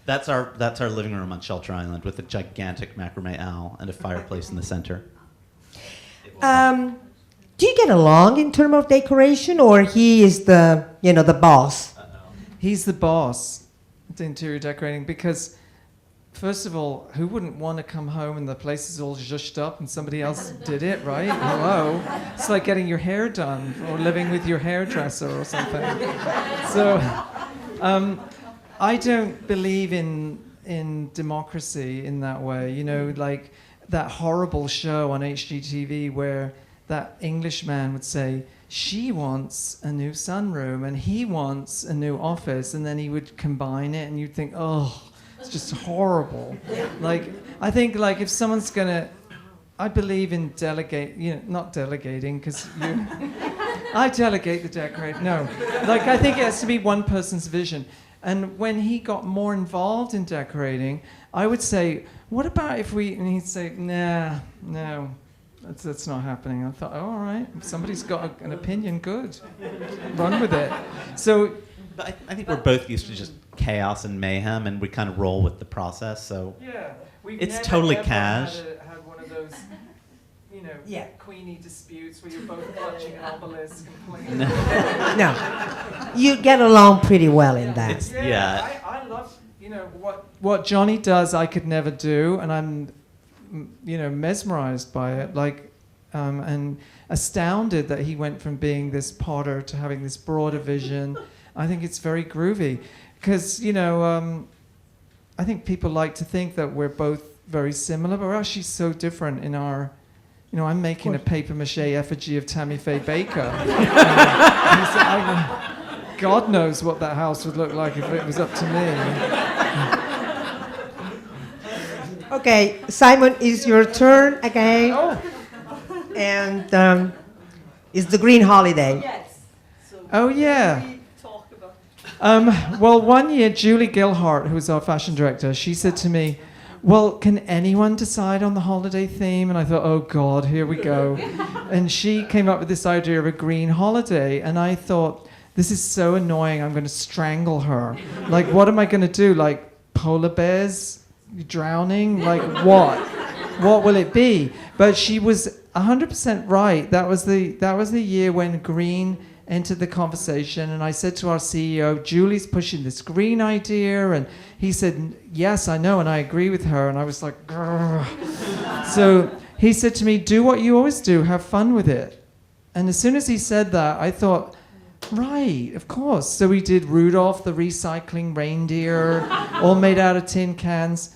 That's our living room on Shelter Island with a gigantic macrame owl and a fireplace in the center. Do you get along in terms of decoration, or he is the boss? He's the boss, the interior decorating, because first of all, who wouldn't want to come home and the place is all zhushed up and somebody else did it, right? Hello. It's like getting your hair done or living with your hairdresser or something. So I don't believe in democracy in that way. Like that horrible show on HGTV where that Englishman would say, she wants a new sunroom and he wants a new office, and then he would combine it and you'd think, oh, it's just horrible. Like, I think like if someone's gonna, I believe in not delegating, because I delegate the decorate, no. Like, I think it has to be one person's vision. And when he got more involved in decorating, I would say, what about if and he'd say, nah, no. That's not happening. I thought, all right, if somebody's got an opinion, good. Run with it. So, but I think we're both used to just chaos and mayhem, and we kind of roll with the process. So yeah, it's totally cash. Had one of those, Yeah. Queenie disputes where you're both watching an obelisk and playing. No, you get along pretty well in that. It's, yeah. I love, what Johnny does I could never do, and I'm, mesmerized by it, and astounded that he went from being this potter to having this broader vision. I think it's very groovy, because, I think people like to think that we're both very similar, but we're actually so different in our, I'm making a papier-mâché effigy of Tammy Faye Baker. God knows what that house would look like if it was up to me. Okay, Simon, it's your turn again. Oh. And it's the Green Holiday. Yes. So Oh, yeah. we talk about Well, one year, Julie Gilhart, who's our fashion director, she said to me, well, can anyone decide on the holiday theme? And I thought, oh, God, here we go. And she came up with this idea of a green holiday. And I thought, this is so annoying. I'm going to strangle her. Like, what am I going to do? Like, polar bears drowning? Like, what? What will it be? But she was 100% right. That was the year when green entered the conversation, and I said to our CEO, Julie's pushing this green idea, and he said, yes, I know, and I agree with her, and I was like, grrr. So he said to me, do what you always do, have fun with it. And as soon as he said that, I thought, right, of course. So we did Rudolph the recycling reindeer, all made out of tin cans.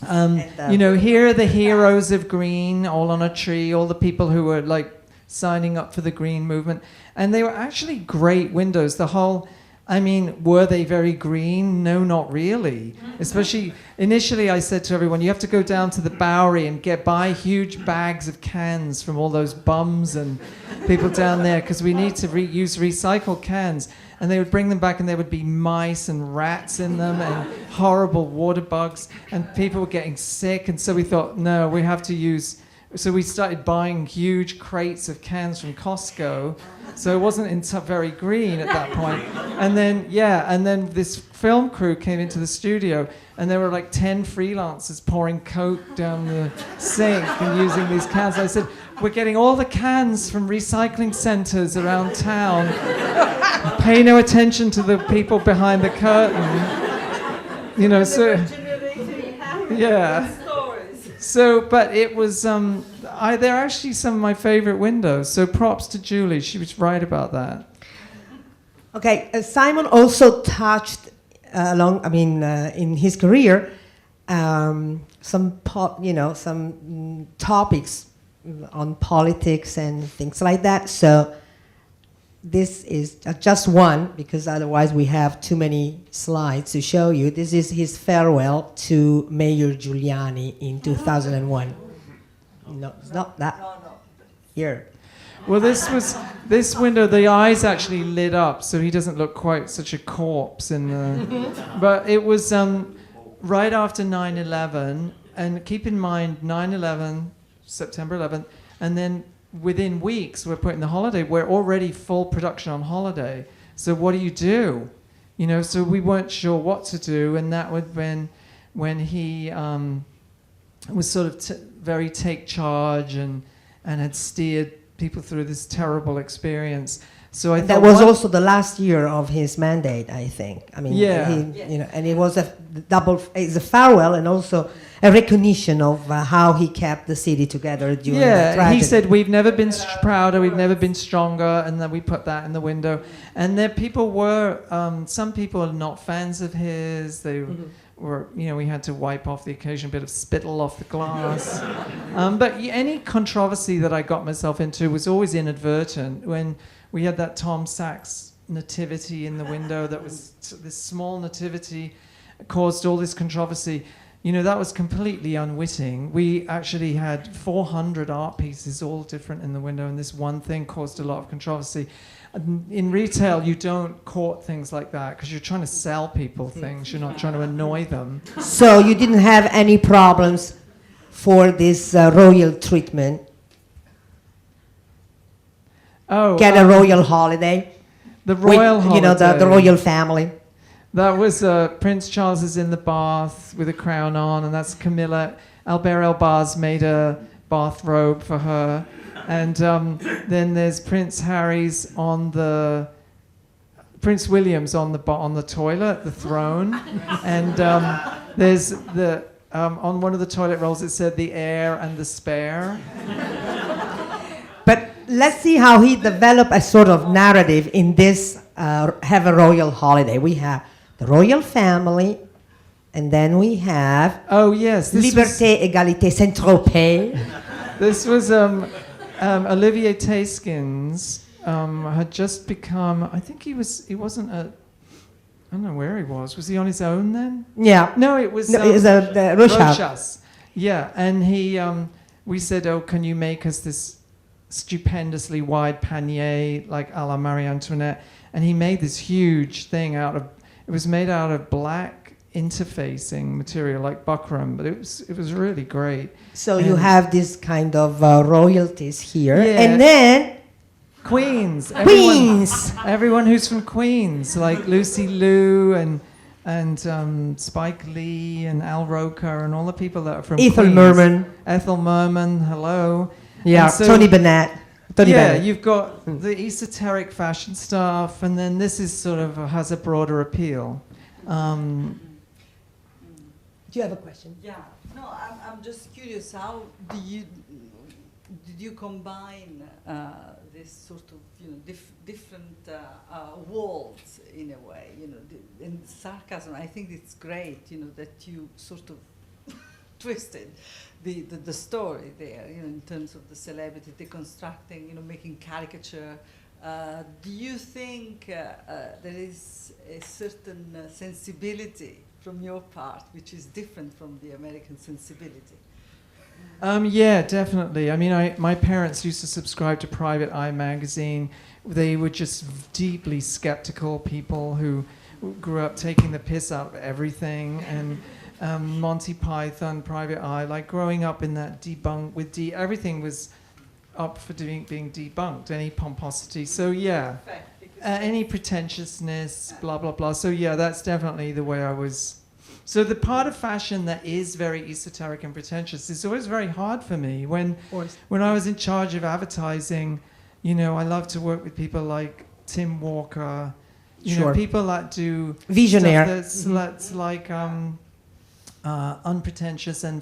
Here are the heroes of green, all on a tree, all the people who were like signing up for the green movement. And they were actually great windows. Were they very green? No, not really. Especially, initially I said to everyone, you have to go down to the Bowery and buy huge bags of cans from all those bums and people down there, because we need to use recycled cans. And they would bring them back, and there would be mice and rats in them and horrible water bugs, and people were getting sick. And so we thought, no, we have to use... So we started buying huge crates of cans from Costco. So it wasn't very green at that point. And then this film crew came into the studio, and there were like 10 freelancers pouring Coke down the sink and using these cans. I said, we're getting all the cans from recycling centers around town. Pay no attention to the people behind the curtain. Yeah. So, but it was, they're actually some of my favorite windows. So props to Julie. She was right about that. Okay, Simon also touched in his career, some topics on politics and things like that. So this is just one, because otherwise we have too many slides to show you. This is his farewell to Mayor Giuliani in 2001. No, it's not that. no. Here. Well, this window, the eyes actually lit up, so he doesn't look quite such a corpse in the... But it was right after 9/11, and keep in mind, 9/11, September 11th, and then within weeks, we're putting the holiday. We're already full production on holiday. So what do? So we weren't sure what to do, and that would when he was sort of very take charge and had steered people through this terrible experience. So I thought that was also the last year of his mandate, I think. And it was it's a farewell and also a recognition of how he kept the city together during the tragedy. He said, we've never been prouder, we've never been stronger, and then we put that in the window. And there people were, some people are not fans of his, they were, we had to wipe off the occasional bit of spittle off the glass. But any controversy that I got myself into was always inadvertent. When we had that Tom Sachs nativity in the window, that was this small nativity, caused all this controversy. That was completely unwitting. We actually had 400 art pieces, all different in the window, and this one thing caused a lot of controversy. In retail, you don't court things like that because you're trying to sell people things. You're not trying to annoy them. So you didn't have any problems for this royal treatment? Get a royal holiday? The royal holiday. The royal family. That was Prince Charles is in the bath with a crown on, and that's Camilla. Albert Elbaz made a bathrobe for her. And then there's Prince William's on the toilet, the throne, and there's on one of the toilet rolls it said the heir and the spare. But let's see how he developed a sort of narrative in this have a royal holiday. We have the royal family, and then we have Liberté, Égalité, Saint-Tropez. This was Olivier Taskins had just become. I think he wasn't a. I don't know where he was. Was he on his own then? Yeah. No, it was. No, it was Rochas. Yeah, and he. We said, "Oh, can you make us this stupendously wide panier like a la Marie Antoinette?" And he made this huge thing out of. It was made out of black interfacing material like buckram, but it was really great. So you have this kind of royalties here, Yeah. and then Queens. Queens. Everyone who's from Queens, like Lucy Liu and Spike Lee and Al Roker and all the people that are from Ethel Queens. Merman. Ethel Merman, hello. Yeah, And so- Tony Bennett. You've got the esoteric fashion stuff, and then this is sort of has a broader appeal. Do you have a question? Yeah, no, I'm just curious. How did you combine this sort of different worlds in a way? And sarcasm. I think it's great. That you sort of twisted the story there. In terms of the celebrity deconstructing. Making caricature. Do you think there is a certain sensibility from your part, which is different from the American sensibility? Yeah, definitely. I mean, my parents used to subscribe to Private Eye magazine. They were just deeply skeptical people who grew up taking the piss out of everything. And Monty Python, Private Eye, like growing up in that everything was up for being debunked, any pomposity. So yeah, any pretentiousness, blah, blah, blah. So yeah, that's definitely the way I was. So the part of fashion that is very esoteric and pretentious is always very hard for me. When I was in charge of advertising, I love to work with people like Tim Walker, people that do Visionaire. stuff that's like unpretentious and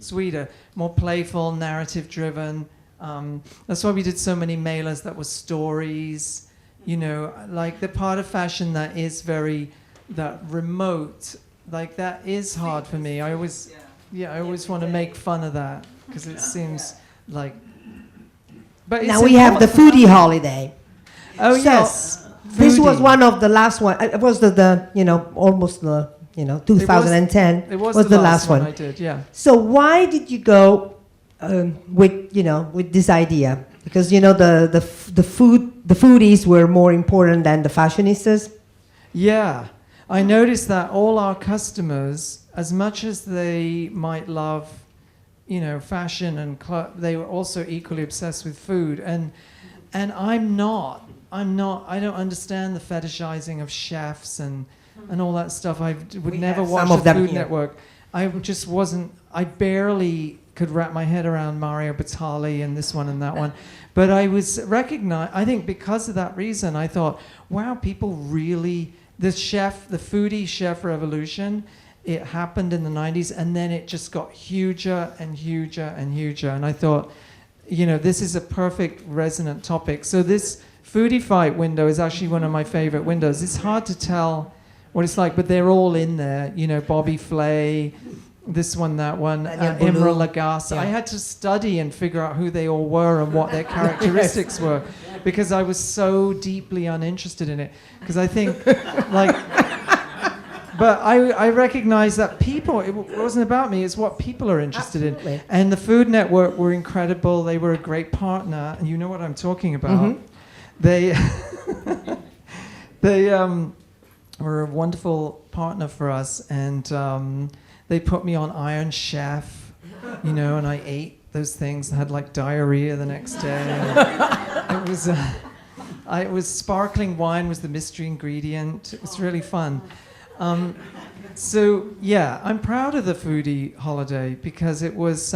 sweeter, more playful, narrative-driven. That's why we did so many mailers that were stories. Like the part of fashion that is very that remote, like that is hard for me. I always want to make fun of that because it seems like. But now we have the foodie holiday. Oh so yes, this was foodie. one of the last one. It was almost the 2010 It was the last one. I did, yeah. So why did you go with this idea? Because the foodies were more important than the fashionistas. Yeah, I noticed that all our customers, as much as they might love, fashion and they were also equally obsessed with food. And I'm not. I don't understand the fetishizing of chefs and all that stuff. I would never watch the Food Network. I just wasn't. I barely could wrap my head around Mario Batali and this one and that one. But I was I think because of that reason, I thought, wow, people really. The foodie chef revolution, it happened in the 90s, and then it just got huger and huger and huger. And I thought, this is a perfect resonant topic. So this foodie fight window is actually one of my favorite windows. It's hard to tell what it's like, but they're all in there. Bobby Flay, this one, that one, Imra Lagasse. Yeah. I had to study and figure out who they all were and what their characteristics were, because I was so deeply uninterested in it. Because I think, but I recognize that people, it wasn't about me, it's what people are interested in. And the Food Network were incredible. They were a great partner, and you know what I'm talking about. Mm-hmm. They were a wonderful partner for us, and they put me on Iron Chef, and I ate those things and had like diarrhea the next day. It was sparkling wine was the mystery ingredient. It was really fun. So yeah, I'm proud of the foodie holiday because it was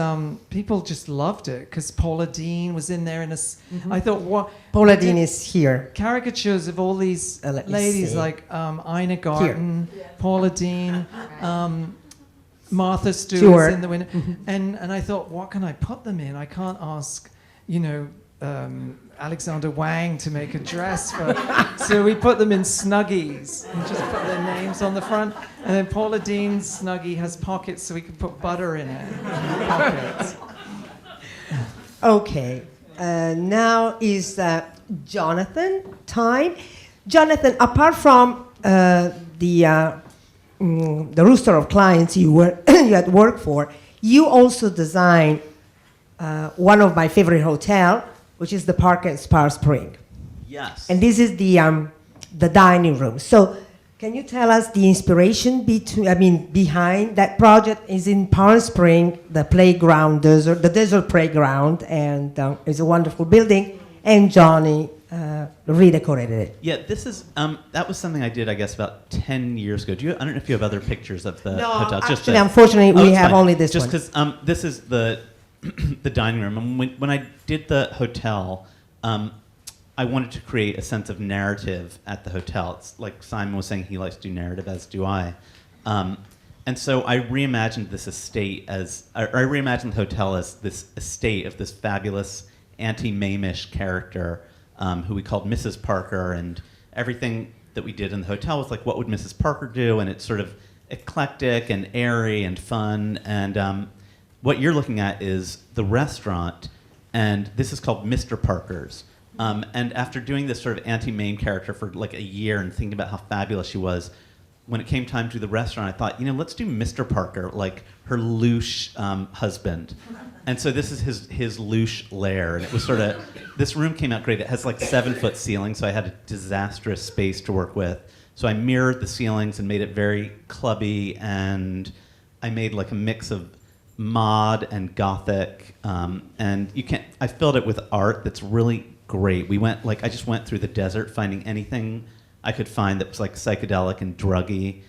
people just loved it because Paula Deen was in there I thought what Paula Deen is here. caricatures of all these Let me ladies see. like Ina Garten, Paula Deen, Martha Stewart in the window, and I thought, what can I put them in? I can't ask, Alexander Wang to make a dress for. So we put them in Snuggies and just put their names on the front. And then Paula Deen's Snuggie has pockets so we can put butter in it. Pockets. Okay, now is Jonathan time. Jonathan, apart from the roster of clients you had worked for, you also designed one of my favorite hotel, which is the Park at Spar Spring. Yes. And this is the dining room. So can you tell us the inspiration behind that project? Is in Palm Spring, the desert playground, and it's a wonderful building, and Johnny redecorated it. Yeah, this is that was something I did, I guess, about 10 years ago. I don't know if you have other pictures of the hotel. Actually, unfortunately, we have only this one. Just because this is the the dining room. And when I did the hotel, I wanted to create a sense of narrative at the hotel. It's like Simon was saying, he likes to do narrative, as do I. And so I reimagined this estate I reimagined the hotel as this estate of this fabulous anti-Mamish character who we called Mrs. Parker, and everything that we did in the hotel was like, what would Mrs. Parker do? And it's sort of eclectic and airy and fun. And what you're looking at is the restaurant, and this is called Mr. Parker's. And after doing this sort of anti-Mame character for like a year and thinking about how fabulous she was, when it came time to do the restaurant, I thought, let's do Mr. Parker, like her louche husband. And so this is his louche lair, and it was sort of, this room came out great. It has like 7-foot ceiling, so I had a disastrous space to work with. So I mirrored the ceilings and made it very clubby, and I made like a mix of mod and gothic, and I filled it with art that's really great. I just went through the desert finding anything I could find that was like psychedelic and druggy,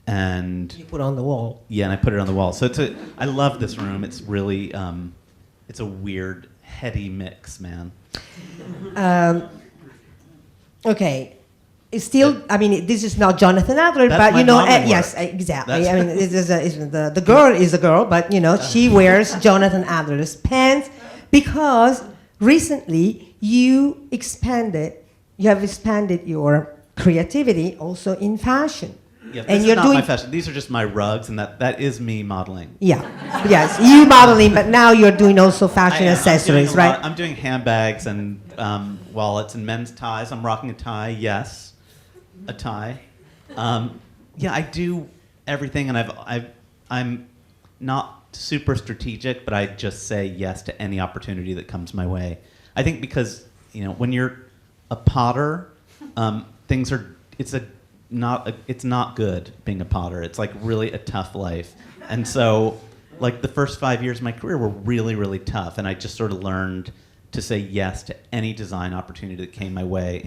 and you put it on the wall. Yeah, and I put it on the wall. So I love this room. It's really, it's a weird, heady mix, man. Okay. It's still, this is not Jonathan Adler, That's but my yes, exactly. The girl is a girl, but she wears Jonathan Adler's pants because recently you have expanded your creativity also in fashion. Yeah, and this you're is not doing my fashion. These are just my rugs, and that is me modeling. Yeah, yes, you modeling, but now you're doing also fashion accessories, right? I'm doing handbags and wallets and men's ties. I'm rocking a tie, yes, a tie. Yeah, I do everything, and I'm not super strategic, but I just say yes to any opportunity that comes my way. I think because when you're a potter, it's not good being a potter. It's like really a tough life. And so like the first 5 years of my career were really, really tough. And I just sort of learned to say yes to any design opportunity that came my way.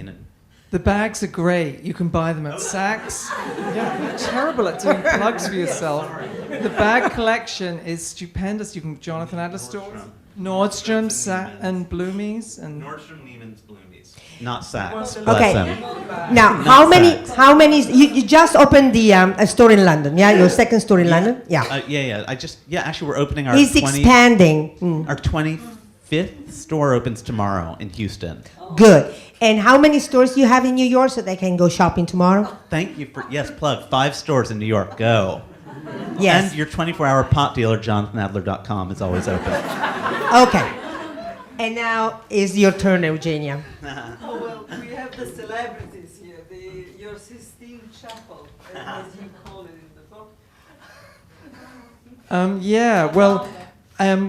The bags are great. You can buy them at Saks. Yeah, you're terrible at doing plugs for yourself. The bag collection is stupendous. You can Jonathan Adler stores, Nordstrom, and Bloomies, and Nordstrom, Neiman's, Bloomies, not Saks. Okay. Bless them. Now, how many? You just opened a store in London, yeah? Your second store in London, yeah. Actually, we're opening our. It's expanding. Our 25th store opens tomorrow in Houston. Good. And how many stores do you have in New York so they can go shopping tomorrow? Thank you for plug 5 stores in New York. Go. Yes. And your 24-hour pot dealer, JonathanAdler.com, is always open. Okay. And now is your turn, Eugenia. Well, we have the celebrities here, your Sistine Chapel, as you call it in the book.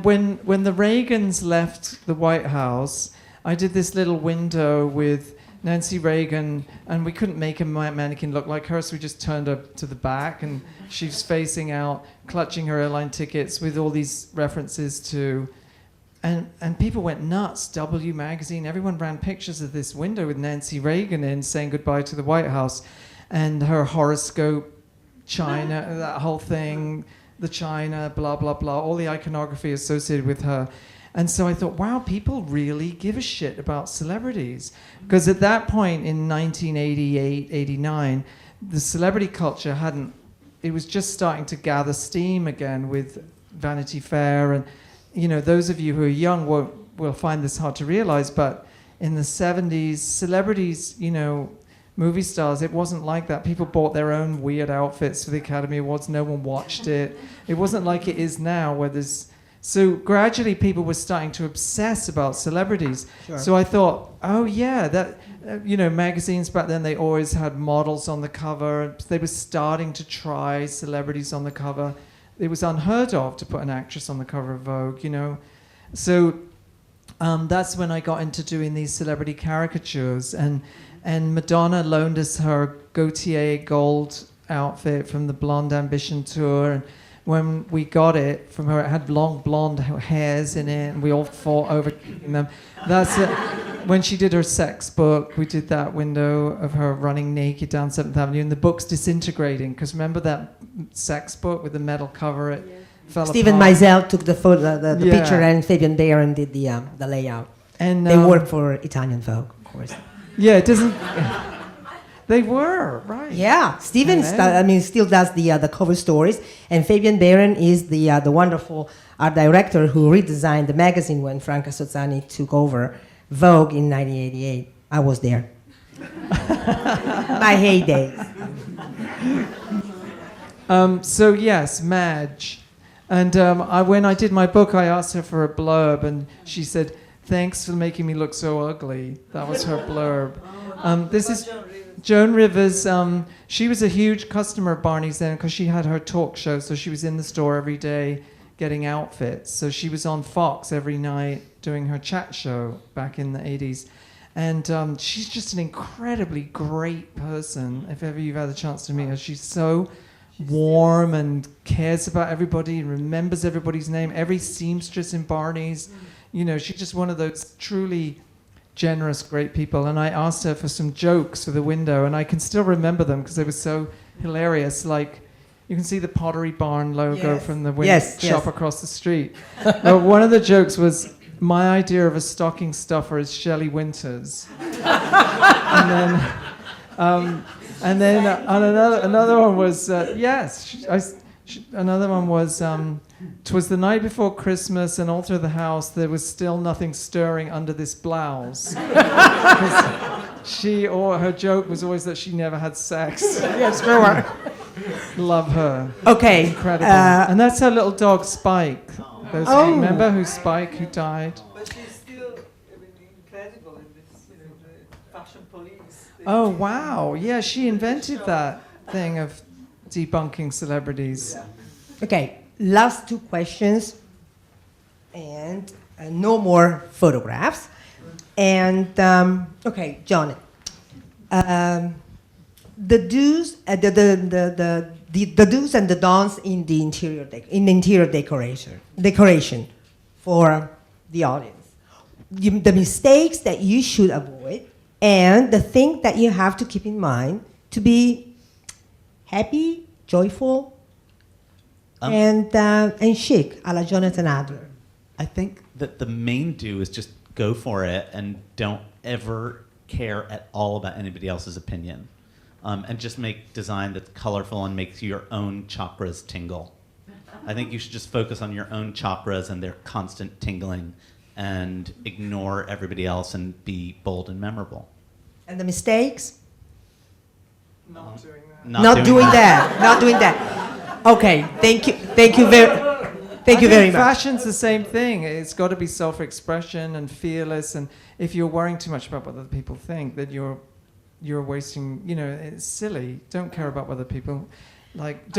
When the Reagans left the White House, I did this little window with Nancy Reagan, and we couldn't make a mannequin look like her, so we just turned her to the back, and she's facing out, clutching her airline tickets with all these references to... And people went nuts. W Magazine, everyone ran pictures of this window with Nancy Reagan in saying goodbye to the White House. and her horoscope, China, that whole thing, the China, blah, blah, blah, all the iconography associated with her. And so I thought, wow, people really give a shit about celebrities. Because at that point in 1988, 89, the celebrity culture it was just starting to gather steam again with Vanity Fair. And, those of you who are young will find this hard to realize, but in the 70s, celebrities, movie stars, it wasn't like that. People bought their own weird outfits for the Academy Awards. No one watched it. It wasn't like it is now where so gradually people were starting to obsess about celebrities. Sure. So I thought, oh yeah, that, magazines back then, they always had models on the cover. They were starting to try celebrities on the cover. It was unheard of to put an actress on the cover of Vogue, So that's when I got into doing these celebrity caricatures. And Madonna loaned us her Gautier gold outfit from the Blonde Ambition tour. And when we got it from her, it had long blonde hairs in it, and we all fought over keeping them. That's it. When she did her sex book, we did that window of her running naked down 7th Avenue, and the book's disintegrating. Because remember that sex book with the metal cover? It fell Stephen apart. Meisel took the photo, the picture, and Fabian Baron did the layout. And they worked for Italian Vogue, of course. Yeah, it doesn't. They were, right. Yeah, Steven still does the cover stories, and Fabian Baron is the wonderful art director who redesigned the magazine when Franca Sozzani took over Vogue in 1988. I was there. My heyday. So yes, Madge. And when I did my book, I asked her for a blurb, and she said, "Thanks for making me look so ugly." That was her blurb. This is Joan Rivers. She was a huge customer of Barneys then because she had her talk show, so she was in the store every day getting outfits. So she was on Fox every night doing her chat show back in the 80s. And she's just an incredibly great person, if ever you've had a chance to meet her. She's so warm and cares about everybody and remembers everybody's name. Every seamstress in Barneys. She's just one of those truly generous, great people. And I asked her for some jokes for the window, and I can still remember them because they were so hilarious. Like, you can see the Pottery Barn logo from the window shop across the street. One of the jokes was, my idea of a stocking stuffer is Shelley Winters. and then another one was, another one was, 'twas the night before Christmas, and all through the house there was still nothing stirring under this blouse. Her joke was always that she never had sex. Yes, sure. Love her. Okay. Incredible. And that's her little dog, Spike. Those of you remember who died? But she's still incredible in this, the fashion police. Oh, wow. Yeah, she invented that thing of debunking celebrities. Yeah. Okay, last two questions, and no more photographs. And okay, John, the do's, the do's and the don'ts in the interior decoration for the audience. The mistakes that you should avoid, and the thing that you have to keep in mind to be happy, joyful, and chic, a la Jonathan Adler. I think that the main do is just go for it and don't ever care at all about anybody else's opinion. And just make design that's colorful and makes your own chakras tingle. I think you should just focus on your own chakras and their constant tingling and ignore everybody else and be bold and memorable. And the mistakes? Not doing that. Not doing that. Okay, thank you very much. Fashion's the same thing. It's got to be self-expression and fearless. And if you're worrying too much about what other people think, then you're wasting. It's silly. Don't care about what other people like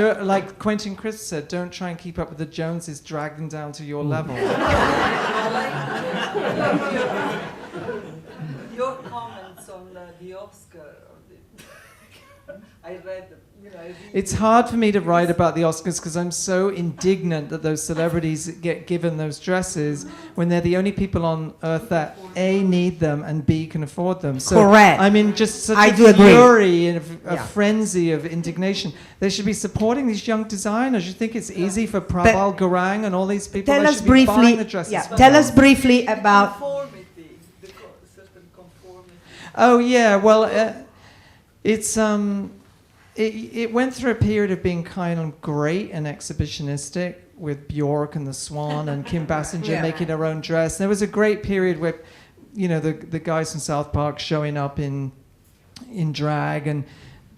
Quentin Crisp said. Don't try and keep up with the Joneses. Drag them down to your level. Your comments on the Oscar I read, I read. It's hard for me to write about the Oscars because I'm so indignant that those celebrities get given those dresses when they're the only people on earth that A, need them, and B, can afford them. So Correct. I'm in just such I a do agree. fury and a Yeah. frenzy of indignation. They should be supporting these young designers. You think it's easy for Prabal Gurung and all these people? Tell They us should be buying briefly. the dresses Yeah, for tell them. us briefly about. Conformity, certain conformity. Oh yeah, well, it's it went through a period of being kind of great and exhibitionistic with Bjork and the Swan and Kim Basinger making her own dress. There was a great period where, the guys from South Park showing up in drag and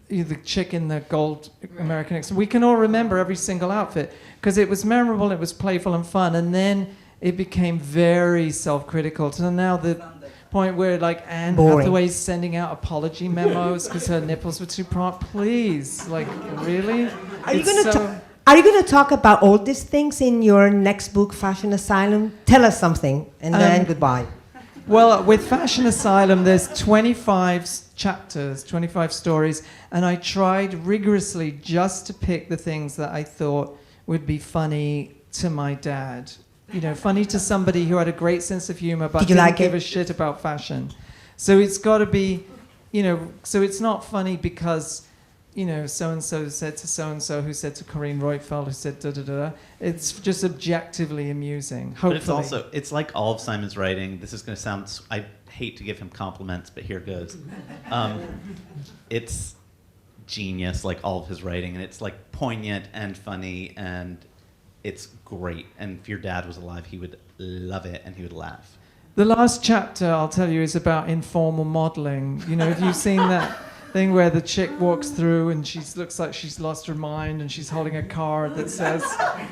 the chick in the gold American Express. We can all remember every single outfit because it was memorable, it was playful and fun, and then it became very self-critical. So now the point where like Anne Hathaway's sending out apology memos because her nipples were too prompt. Please, like really? Are you going to talk about all these things in your next book, Fashion Asylum? Tell us something, and then goodbye. Well, with Fashion Asylum, there's 25 chapters, 25 stories, and I tried rigorously just to pick the things that I thought would be funny to my dad. Funny to somebody who had a great sense of humor but didn't give a shit about fashion. So it's got to be, so it's not funny because, so-and-so said to so-and-so who said to Corinne Roitfeld who said da-da-da. It's just objectively amusing, hopefully. But it's like all of Simon's writing. This is going to sound, I hate to give him compliments, but here goes. It's genius, like all of his writing, and it's like poignant and funny, and it's great. And if your dad was alive, he would love it, and he would laugh. The last chapter, I'll tell you, is about informal modeling. Have you seen that thing where the chick walks through and she looks like she's lost her mind and she's holding a card that says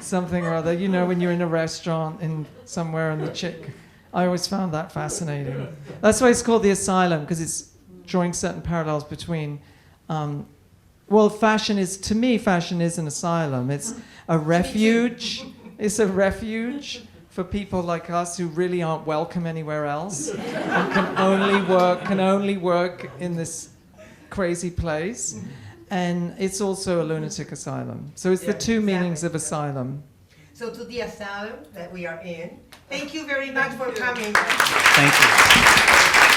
something or other, when you're in a restaurant in somewhere and the chick, I always found that fascinating. That's why it's called The Asylum, because it's drawing certain parallels between, fashion is an asylum. It's a refuge. It's a refuge for people like us who really aren't welcome anywhere else and can only work in this crazy place. And it's also a lunatic asylum. So it's the two meanings of asylum. So to the asylum that we are in, thank you very much for coming. Thank you.